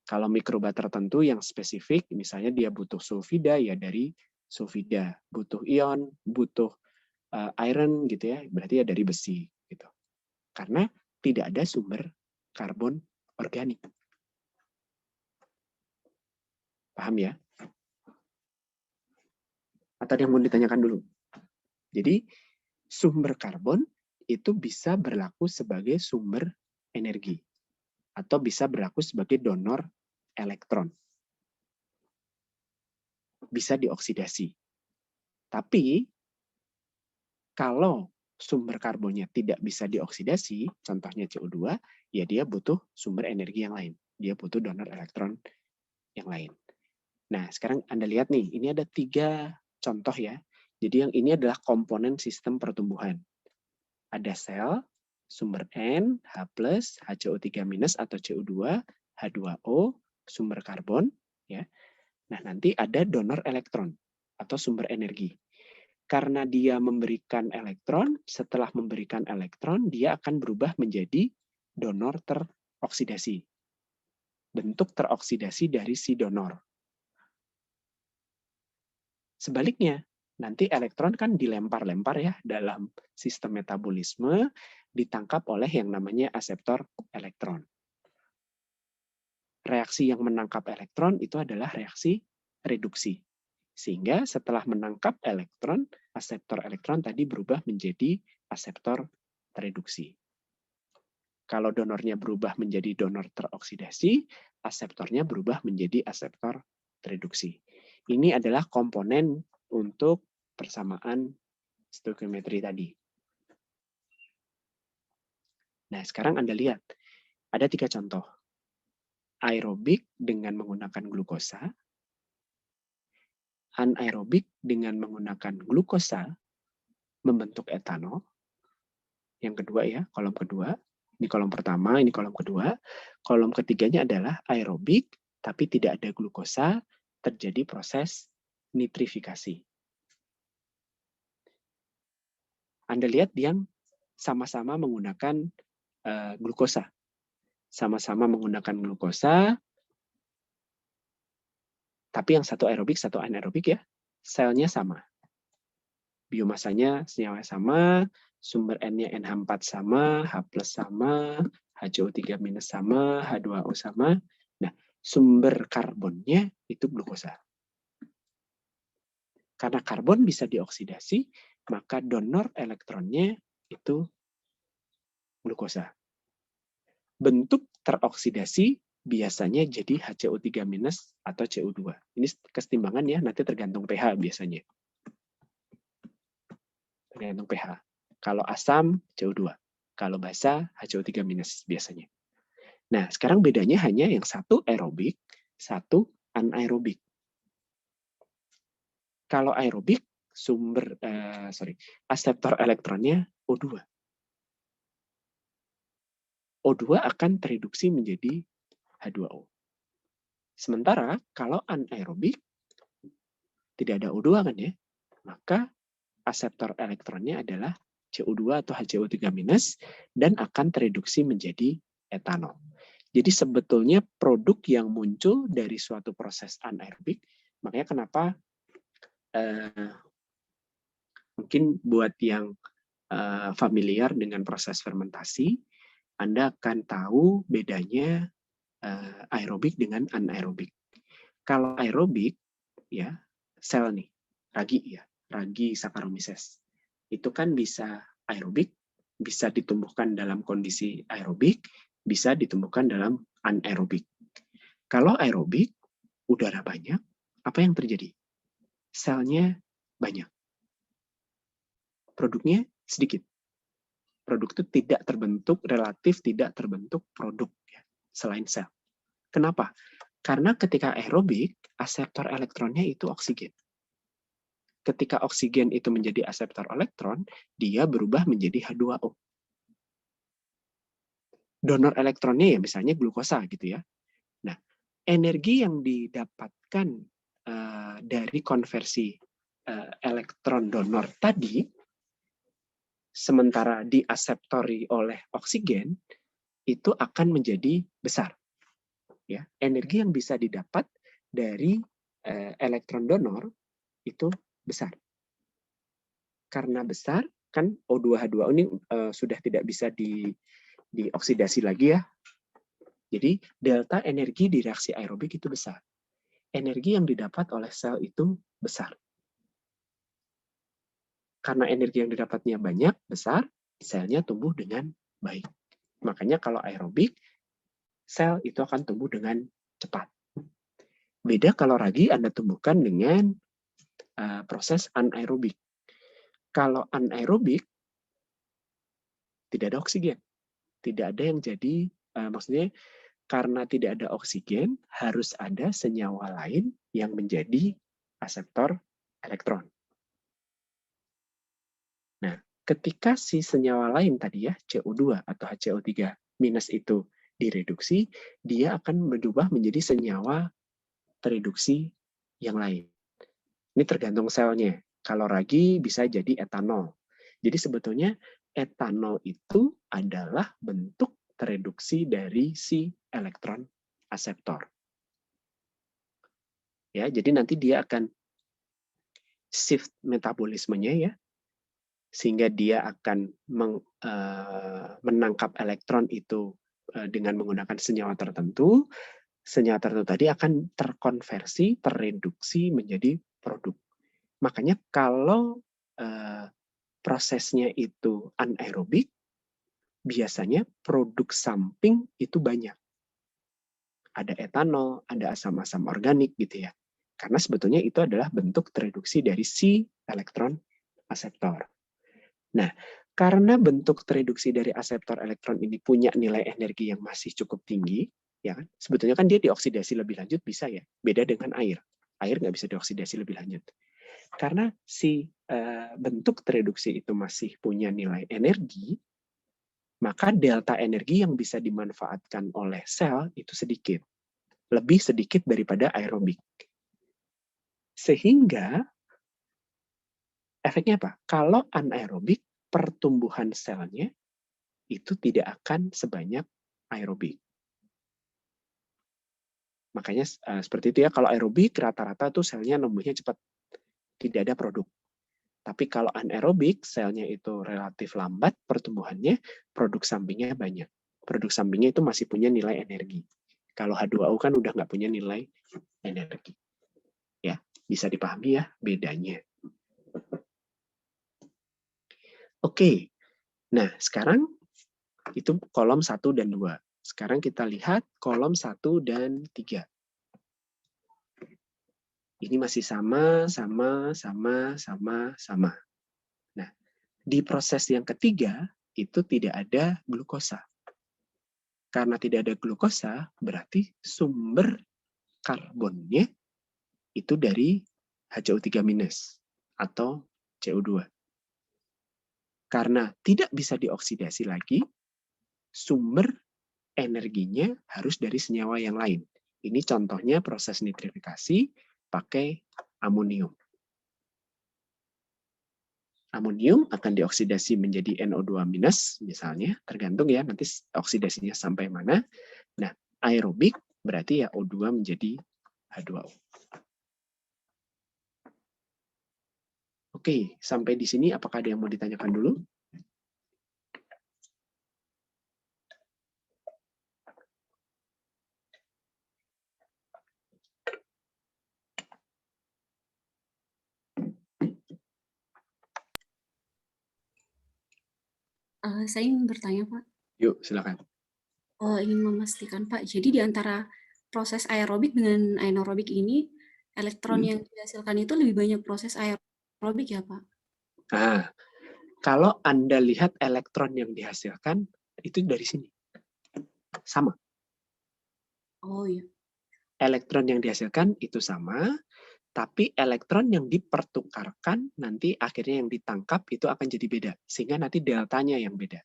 Kalau mikroba tertentu yang spesifik, misalnya dia butuh sulfida, ya dari sulfida. Butuh ion, butuh iron gitu ya, berarti ya dari besi. Gitu. Karena tidak ada sumber karbon organik. Paham ya? Atau ada yang mau ditanyakan dulu? Jadi sumber karbon itu bisa berlaku sebagai sumber energi atau bisa berlaku sebagai donor elektron. Bisa dioksidasi. Tapi kalau sumber karbonnya tidak bisa dioksidasi, contohnya CO2, ya dia butuh sumber energi yang lain. Dia butuh donor elektron yang lain. Nah, sekarang Anda lihat nih, ini ada 3 contoh ya. Jadi yang ini adalah komponen sistem pertumbuhan. Ada sel, sumber N, H+, HCO3- atau CO2, H2O, sumber karbon. Ya. Nah, nanti ada donor elektron atau sumber energi. Karena dia memberikan elektron, setelah memberikan elektron, dia akan berubah menjadi donor teroksidasi. Bentuk teroksidasi dari si donor. Sebaliknya, Nanti elektron kan dilempar-lempar ya dalam sistem metabolisme, ditangkap oleh yang namanya aseptor elektron. Reaksi yang menangkap elektron itu adalah reaksi reduksi. Sehingga setelah menangkap elektron, aseptor elektron tadi berubah menjadi aseptor tereduksi. Kalau donornya berubah menjadi donor teroksidasi, aseptornya berubah menjadi aseptor tereduksi. Ini adalah komponen untuk persamaan stoichiometri tadi. Nah, sekarang Anda lihat, ada 3 contoh. Aerobik dengan menggunakan glukosa, anaerobik dengan menggunakan glukosa membentuk etanol. Yang kedua ya, kolom kedua. Ini kolom pertama, ini kolom kedua. Kolom ketiganya adalah aerobik, tapi tidak ada glukosa, terjadi proses nitrifikasi. Anda lihat yang sama-sama menggunakan glukosa. Sama-sama menggunakan glukosa, tapi yang satu aerobik, satu anaerobik ya. Selnya sama. Biomasanya senyawa sama, sumber N-nya NH4 sama, H+ sama, HCO3- sama, H2O sama. Nah, sumber karbonnya itu glukosa. Karena karbon bisa dioksidasi, maka donor elektronnya itu glukosa. Bentuk teroksidasi biasanya jadi HCO3- atau CO2. Ini kesetimbangan ya, nanti tergantung pH biasanya. Tergantung pH. Kalau asam, CO2. Kalau basa, HCO3- biasanya. Nah, sekarang bedanya hanya yang satu aerobik, satu anaerobik. Kalau aerobik, aseptor elektronnya O2. O2 akan tereduksi menjadi H2O. Sementara kalau anaerobik, tidak ada O2 kan ya, maka aseptor elektronnya adalah CO2 atau HCO3- dan akan tereduksi menjadi etanol. Jadi sebetulnya produk yang muncul dari suatu proses anaerobik, makanya kenapa mungkin buat yang familiar dengan proses fermentasi, Anda akan tahu bedanya aerobik dengan anaerobik. Kalau aerobik, ya sel nih, ragi Saccharomyces, itu kan bisa aerobik, bisa ditumbuhkan dalam kondisi aerobik, bisa ditumbuhkan dalam anaerobik. Kalau aerobik, udara banyak, apa yang terjadi? Selnya banyak. Produknya sedikit. Produk itu tidak terbentuk, relatif tidak terbentuk produk ya, selain sel. Kenapa? Karena ketika aerobik, aseptor elektronnya itu oksigen. Ketika oksigen itu menjadi aseptor elektron, dia berubah menjadi H2O. Donor elektronnya ya misalnya glukosa gitu ya. Nah, energi yang didapatkan dari konversi elektron donor tadi, sementara diaseptori oleh oksigen, itu akan menjadi besar. Ya, energi yang bisa didapat dari elektron donor itu besar. Karena besar, kan O2H2O ini sudah tidak bisa dioksidasi lagi ya. Jadi delta energi di reaksi aerobik itu besar. Energi yang didapat oleh sel itu besar. Karena energi yang didapatnya banyak, besar, selnya tumbuh dengan baik. Makanya kalau aerobik, sel itu akan tumbuh dengan cepat. Beda kalau ragi Anda tumbuhkan dengan proses anaerobik. Kalau anaerobik, tidak ada oksigen. Tidak ada yang jadi, maksudnya karena tidak ada oksigen, harus ada senyawa lain yang menjadi aseptor elektron. Nah, ketika si senyawa lain tadi ya, CO2 atau HCO3- itu direduksi, dia akan berubah menjadi senyawa tereduksi yang lain. Ini tergantung selnya. Kalau ragi bisa jadi etanol. Jadi sebetulnya etanol itu adalah bentuk tereduksi dari si elektron aseptor. Ya, jadi nanti dia akan shift metabolismenya ya, sehingga dia akan menangkap elektron itu dengan menggunakan senyawa tertentu. Senyawa tertentu tadi akan terkonversi, tereduksi menjadi produk. Makanya kalau prosesnya itu anaerobik, biasanya produk samping itu banyak. Ada etanol, ada asam-asam organik gitu ya. Karena sebetulnya itu adalah bentuk tereduksi dari si elektron aseptor. Nah, karena bentuk tereduksi dari aseptor elektron ini punya nilai energi yang masih cukup tinggi, ya kan? Sebetulnya kan dia dioksidasi lebih lanjut bisa ya, beda dengan air. Air nggak bisa dioksidasi lebih lanjut. Karena si bentuk tereduksi itu masih punya nilai energi, maka delta energi yang bisa dimanfaatkan oleh sel itu sedikit. Lebih sedikit daripada aerobik. Sehingga efeknya apa? Kalau anaerobik, pertumbuhan selnya itu tidak akan sebanyak aerobik. Makanya seperti itu ya, kalau aerobik rata-rata tuh selnya numbuhnya cepat. Tidak ada produk. Tapi kalau anaerobik, selnya itu relatif lambat pertumbuhannya, produk sampingnya banyak. Produk sampingnya itu masih punya nilai energi. Kalau H2O kan udah nggak punya nilai energi. Ya, bisa dipahami ya bedanya. Oke, nah sekarang itu kolom 1 dan 2. Sekarang kita lihat kolom 1 dan 3. Ini masih sama. Nah, di proses yang ketiga itu tidak ada glukosa. Karena tidak ada glukosa, berarti sumber karbonnya itu dari HCO3- atau CO2. Karena tidak bisa dioksidasi lagi, sumber energinya harus dari senyawa yang lain. Ini contohnya proses nitrifikasi pakai amonium. Amonium akan dioksidasi menjadi NO2- misalnya, tergantung ya nanti oksidasinya sampai mana. Nah, aerobik berarti ya O2 menjadi H2O. Oke, sampai di sini apakah ada yang mau ditanyakan dulu? Saya ingin bertanya, Pak. Yuk, silakan. Ingin memastikan, Pak. Jadi di antara proses aerobik dengan anaerobik ini, elektron yang dihasilkan itu lebih banyak proses aerobik ya, Pak? Nah, kalau Anda lihat elektron yang dihasilkan, itu dari sini. Sama. Oh iya. Elektron yang dihasilkan itu sama, tapi elektron yang dipertukarkan nanti akhirnya yang ditangkap itu akan jadi beda. Sehingga nanti deltanya yang beda.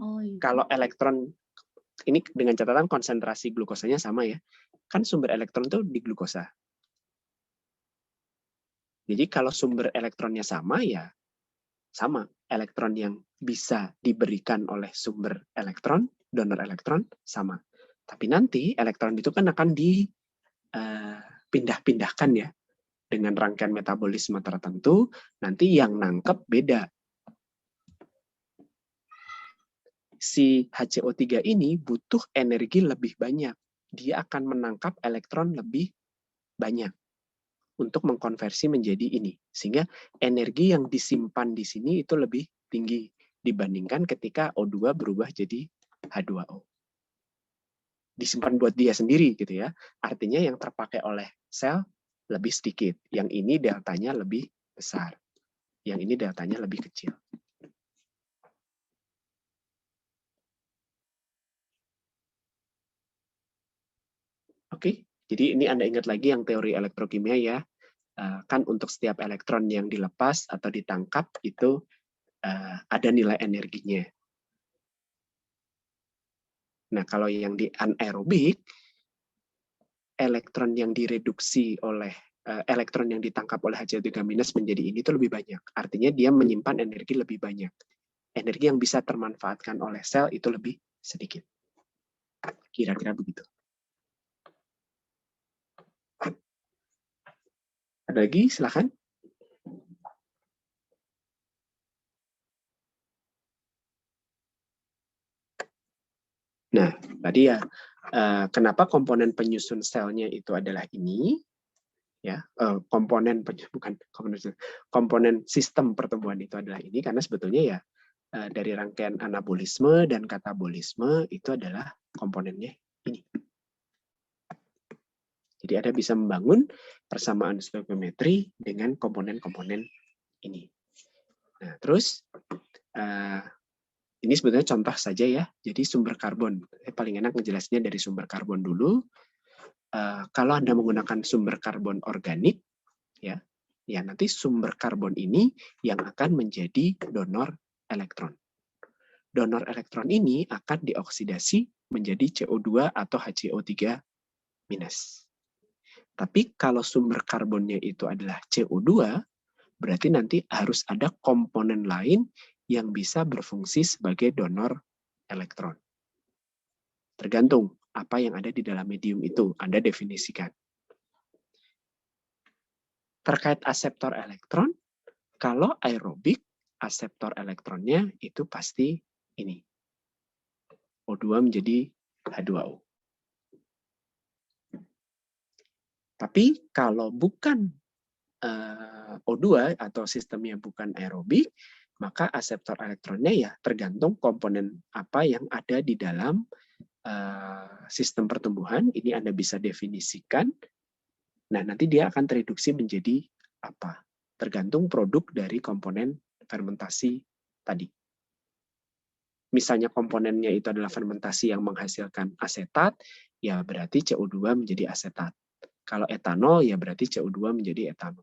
Oh iya. Kalau elektron, ini dengan catatan konsentrasi glukosanya sama ya. Kan sumber elektron itu di glukosa. Jadi kalau sumber elektronnya sama ya sama. Elektron yang bisa diberikan oleh sumber elektron, donor elektron, sama. Tapi nanti elektron itu kan akan dipindah-pindahkan ya. Dengan rangkaian metabolisme tertentu, nanti yang nangkep beda. Si HCO3 ini butuh energi lebih banyak. Dia akan menangkap elektron lebih banyak untuk mengkonversi menjadi ini. Sehingga energi yang disimpan di sini itu lebih tinggi dibandingkan ketika O2 berubah jadi H2O. Disimpan buat dia sendiri gitu ya. Artinya yang terpakai oleh sel lebih sedikit. Yang ini deltanya lebih besar. Yang ini deltanya lebih kecil. Oke, jadi ini Anda ingat lagi yang teori elektrokimia ya. Kan untuk setiap elektron yang dilepas atau ditangkap itu ada nilai energinya. Nah, kalau yang di anaerobik, elektron yang direduksi oleh elektron yang ditangkap oleh HCO3- menjadi ini itu lebih banyak. Artinya dia menyimpan energi lebih banyak. Energi yang bisa termanfaatkan oleh sel itu lebih sedikit. Kira-kira begitu. Ada lagi? Silakan. Nah, tadi ya, kenapa komponen penyusun selnya itu adalah ini, ya, komponen sistem pertumbuhan itu adalah ini, karena sebetulnya ya dari rangkaian anabolisme dan katabolisme itu adalah komponennya ini. Jadi Anda bisa membangun persamaan stoikiometri dengan komponen-komponen ini. Nah, terus ini sebetulnya contoh saja ya. Jadi sumber karbon, paling enak ngejelasinnya dari sumber karbon dulu. Kalau Anda menggunakan sumber karbon organik, ya nanti sumber karbon ini yang akan menjadi donor elektron. Donor elektron ini akan dioksidasi menjadi CO2 atau HCO3-. Tapi kalau sumber karbonnya itu adalah CO2, berarti nanti harus ada komponen lain yang bisa berfungsi sebagai donor elektron. Tergantung apa yang ada di dalam medium itu, Anda definisikan. Terkait aseptor elektron, kalau aerobik, aseptor elektronnya itu pasti ini. O2 menjadi H2O. Tapi kalau bukan O2 atau sistemnya bukan aerobik, maka aseptor elektronnya ya tergantung komponen apa yang ada di dalam sistem pertumbuhan. Ini Anda bisa definisikan. Nah, nanti dia akan tereduksi menjadi apa? Tergantung produk dari komponen fermentasi tadi. Misalnya komponennya itu adalah fermentasi yang menghasilkan asetat, ya berarti CO2 menjadi asetat. Kalau etanol, ya berarti CO2 menjadi etanol.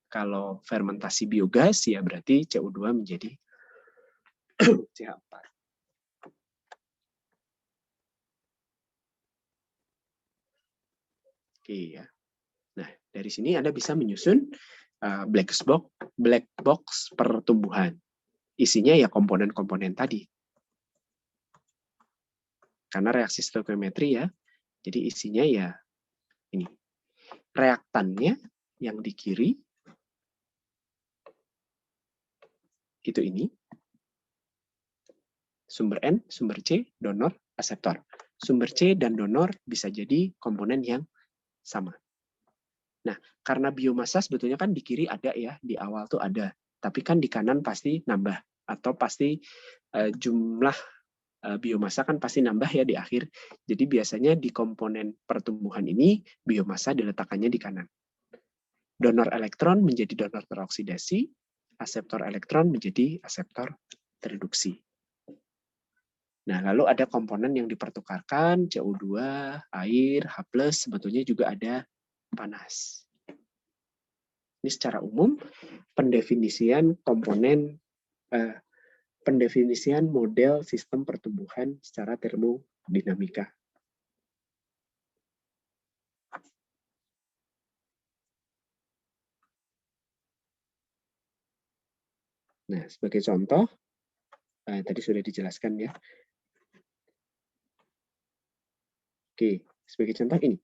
Kalau fermentasi biogas, ya berarti CO2 menjadi CH4. Oke ya. Nah, dari sini Anda bisa menyusun black box pertumbuhan. Isinya ya komponen-komponen tadi. Karena reaksi stoikiometri ya, jadi isinya ya ini. Reaktannya yang di kiri, itu ini. Sumber N, sumber C, donor, aseptor. Sumber C dan donor bisa jadi komponen yang sama. Nah, karena biomasa sebetulnya kan di kiri ada ya, di awal tuh ada. Tapi kan di kanan pasti nambah. Atau pasti jumlah biomasa kan pasti nambah ya di akhir. Jadi biasanya di komponen pertumbuhan ini, biomasa diletakkannya di kanan. Donor elektron menjadi donor teroksidasi, aseptor elektron menjadi aseptor tereduksi. Nah, lalu ada komponen yang dipertukarkan, CO2, air, H+, sebetulnya juga ada panas. Ini secara umum pendefinisian komponen, pendefinisian model sistem pertumbuhan secara termodinamika. Nah, sebagai contoh, tadi sudah dijelaskan ya. Oke, sebagai contoh ini.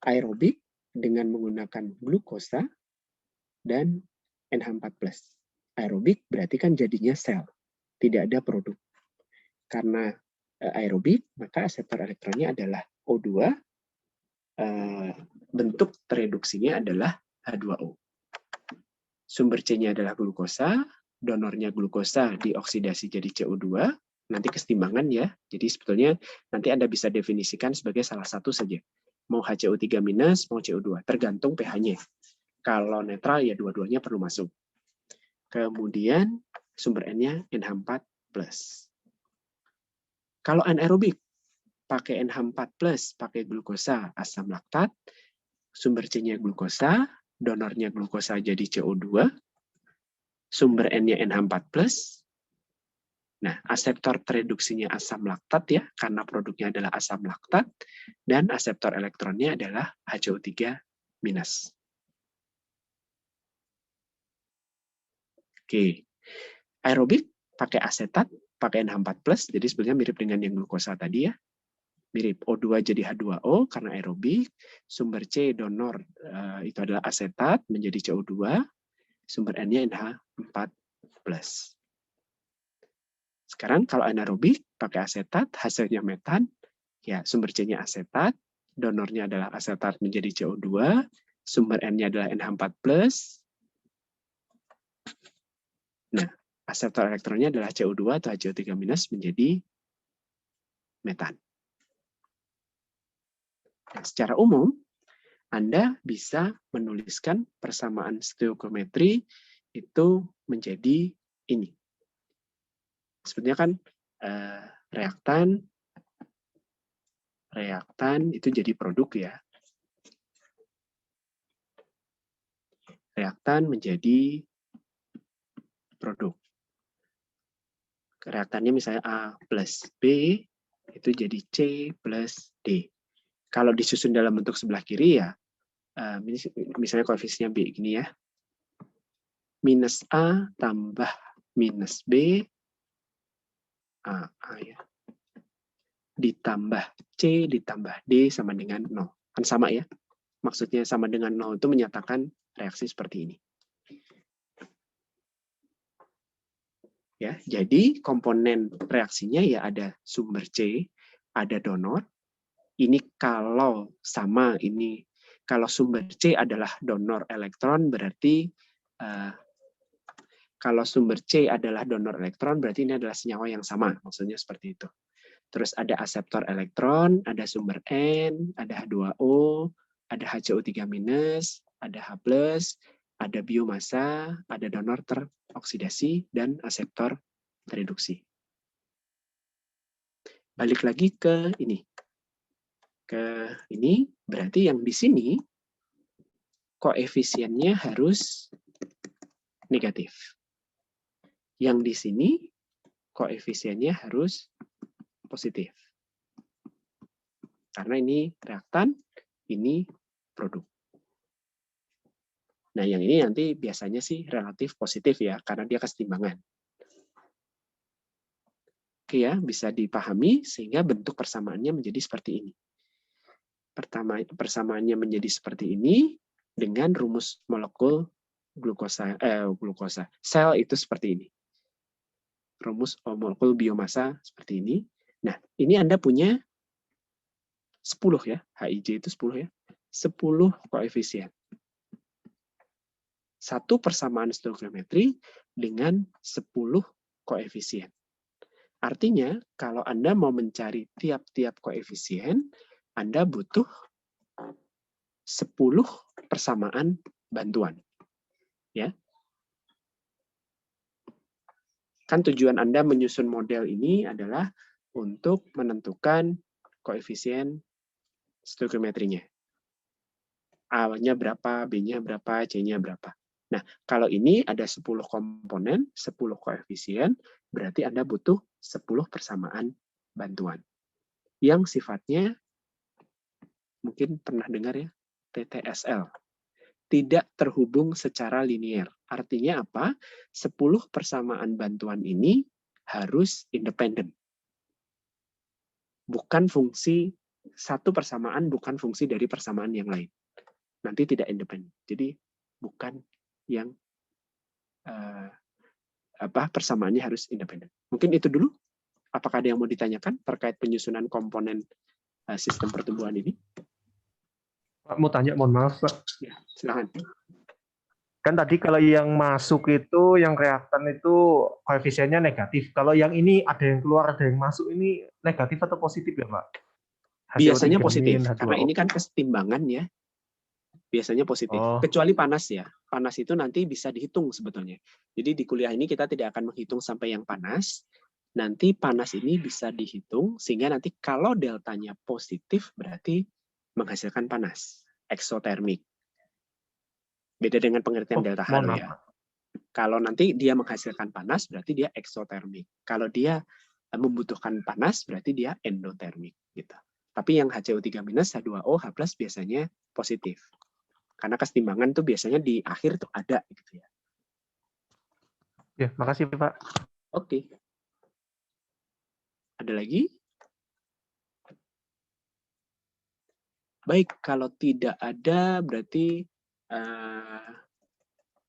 Aerobik dengan menggunakan glukosa dan NH4+. Aerobik berarti kan jadinya sel, tidak ada produk. Karena aerobik, maka aseptor elektronnya adalah O2, bentuk tereduksinya adalah H2O. Sumber C-nya adalah glukosa, donornya glukosa dioksidasi jadi CO2, nanti kesetimbangan ya. Jadi sebetulnya nanti Anda bisa definisikan sebagai salah satu saja. Mau HCO3-, mau CO2, tergantung pH-nya. Kalau netral ya dua-duanya perlu masuk. Kemudian sumber N-nya NH4+. Kalau anaerobik, pakai NH4+, pakai glukosa asam laktat, sumber C-nya glukosa, donornya glukosa jadi CO2, sumber N-nya NH4+. Nah, aseptor tereduksinya asam laktat ya, karena produknya adalah asam laktat, dan aseptor elektronnya adalah HCO3-. Oke, aerobik pakai asetat, pakai NH4+, jadi sebetulnya mirip dengan yang glukosa tadi ya. mirip. O2 jadi H2O karena aerobik, sumber C donor itu adalah asetat menjadi CO2, sumber N-nya NH4+. Sekarang kalau anaerobik pakai asetat, hasilnya metan, ya sumber C-nya asetat, donornya adalah asetat menjadi CO2, sumber N-nya adalah NH4+. Nah, aseptor elektronnya adalah CO2 atau HCO3- menjadi metan. Nah, secara umum, Anda bisa menuliskan persamaan stoichiometri itu menjadi ini. Sebetulnya kan reaktan itu jadi produk ya. Reaktan menjadi produk. Reaktannya misalnya A plus B, itu jadi C plus D. Kalau disusun dalam bentuk sebelah kiri ya, misalnya koefisiennya B gini ya, minus A tambah minus B, A ya, ditambah C ditambah D sama dengan 0. Kan sama ya, maksudnya sama dengan 0 itu menyatakan reaksi seperti ini. Ya, jadi komponen reaksinya ya ada sumber C, ada donor. Ini kalau sama ini, kalau sumber C adalah donor elektron berarti kalau sumber C adalah donor elektron berarti ini adalah senyawa yang sama, maksudnya seperti itu. Terus ada aseptor elektron, ada sumber N, ada H2O, ada HCO3-, ada H+, ada biomasa, ada donor teroksidasi dan aseptor tereduksi. Balik lagi ke ini. Ke ini berarti yang di sini koefisiennya harus negatif. Yang di sini koefisiennya harus positif. Karena ini reaktan, ini produk. Nah, yang ini nanti biasanya sih relatif positif ya, karena dia kesetimbangan. Oke ya, bisa dipahami sehingga bentuk persamaannya menjadi seperti ini. Persamaannya menjadi seperti ini dengan rumus molekul glukosa. Sel itu seperti ini. Rumus molekul biomasa seperti ini. Nah, ini Anda punya 10 ya, HIJ itu 10 ya. 10 koefisien. Satu persamaan stoichiometri dengan 10 koefisien. Artinya, kalau Anda mau mencari tiap-tiap koefisien, Anda butuh 10 persamaan bantuan. Ya. Kan tujuan Anda menyusun model ini adalah untuk menentukan koefisien stoichiometrinya. A-nya berapa, B-nya berapa, C-nya berapa. Nah, kalau ini ada 10 komponen, 10 koefisien, berarti Anda butuh 10 persamaan bantuan. Yang sifatnya, mungkin pernah dengar ya, TTSL. Tidak terhubung secara linier. Artinya apa? 10 persamaan bantuan ini harus independen. Bukan fungsi, satu persamaan bukan fungsi dari persamaan yang lain. Nanti tidak independen. Jadi bukan yang persamaannya harus independen. Mungkin itu dulu. Apakah ada yang mau ditanyakan terkait penyusunan komponen sistem pertumbuhan ini? Pak, mau tanya, mohon maaf, Pak. Ya, silakan. Kan tadi kalau yang masuk itu, yang reaktan itu koefisiennya negatif. Kalau yang ini ada yang keluar, ada yang masuk, ini negatif atau positif ya, Pak? Biasanya HCO3-, positif, H2O. karena ini kan kesetimbangan ya. Biasanya positif. Oh. Kecuali panas ya. Panas itu nanti bisa dihitung sebetulnya. Jadi di kuliah ini kita tidak akan menghitung sampai yang panas. Nanti panas ini bisa dihitung, sehingga nanti kalau deltanya positif, berarti menghasilkan panas. Eksotermik. Beda dengan pengertian delta H ya. Kalau nanti dia menghasilkan panas, berarti dia eksotermik. Kalau dia membutuhkan panas, berarti dia endotermik. Gitu. Tapi yang HCO3-, H2O, H+ biasanya positif. Karena kesetimbangan tuh biasanya di akhir tuh ada. Gitu ya. Ya, makasih Pak. Oke. Ada lagi? Baik, kalau tidak ada berarti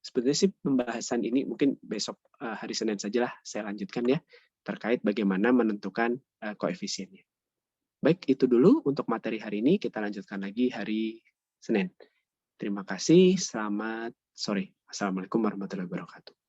sebenarnya sih pembahasan ini mungkin besok hari Senin sajalah saya lanjutkan ya, terkait bagaimana menentukan koefisiennya. Baik, itu dulu untuk materi hari ini, kita lanjutkan lagi hari Senin. Terima kasih, selamat sore. Assalamualaikum warahmatullahi wabarakatuh.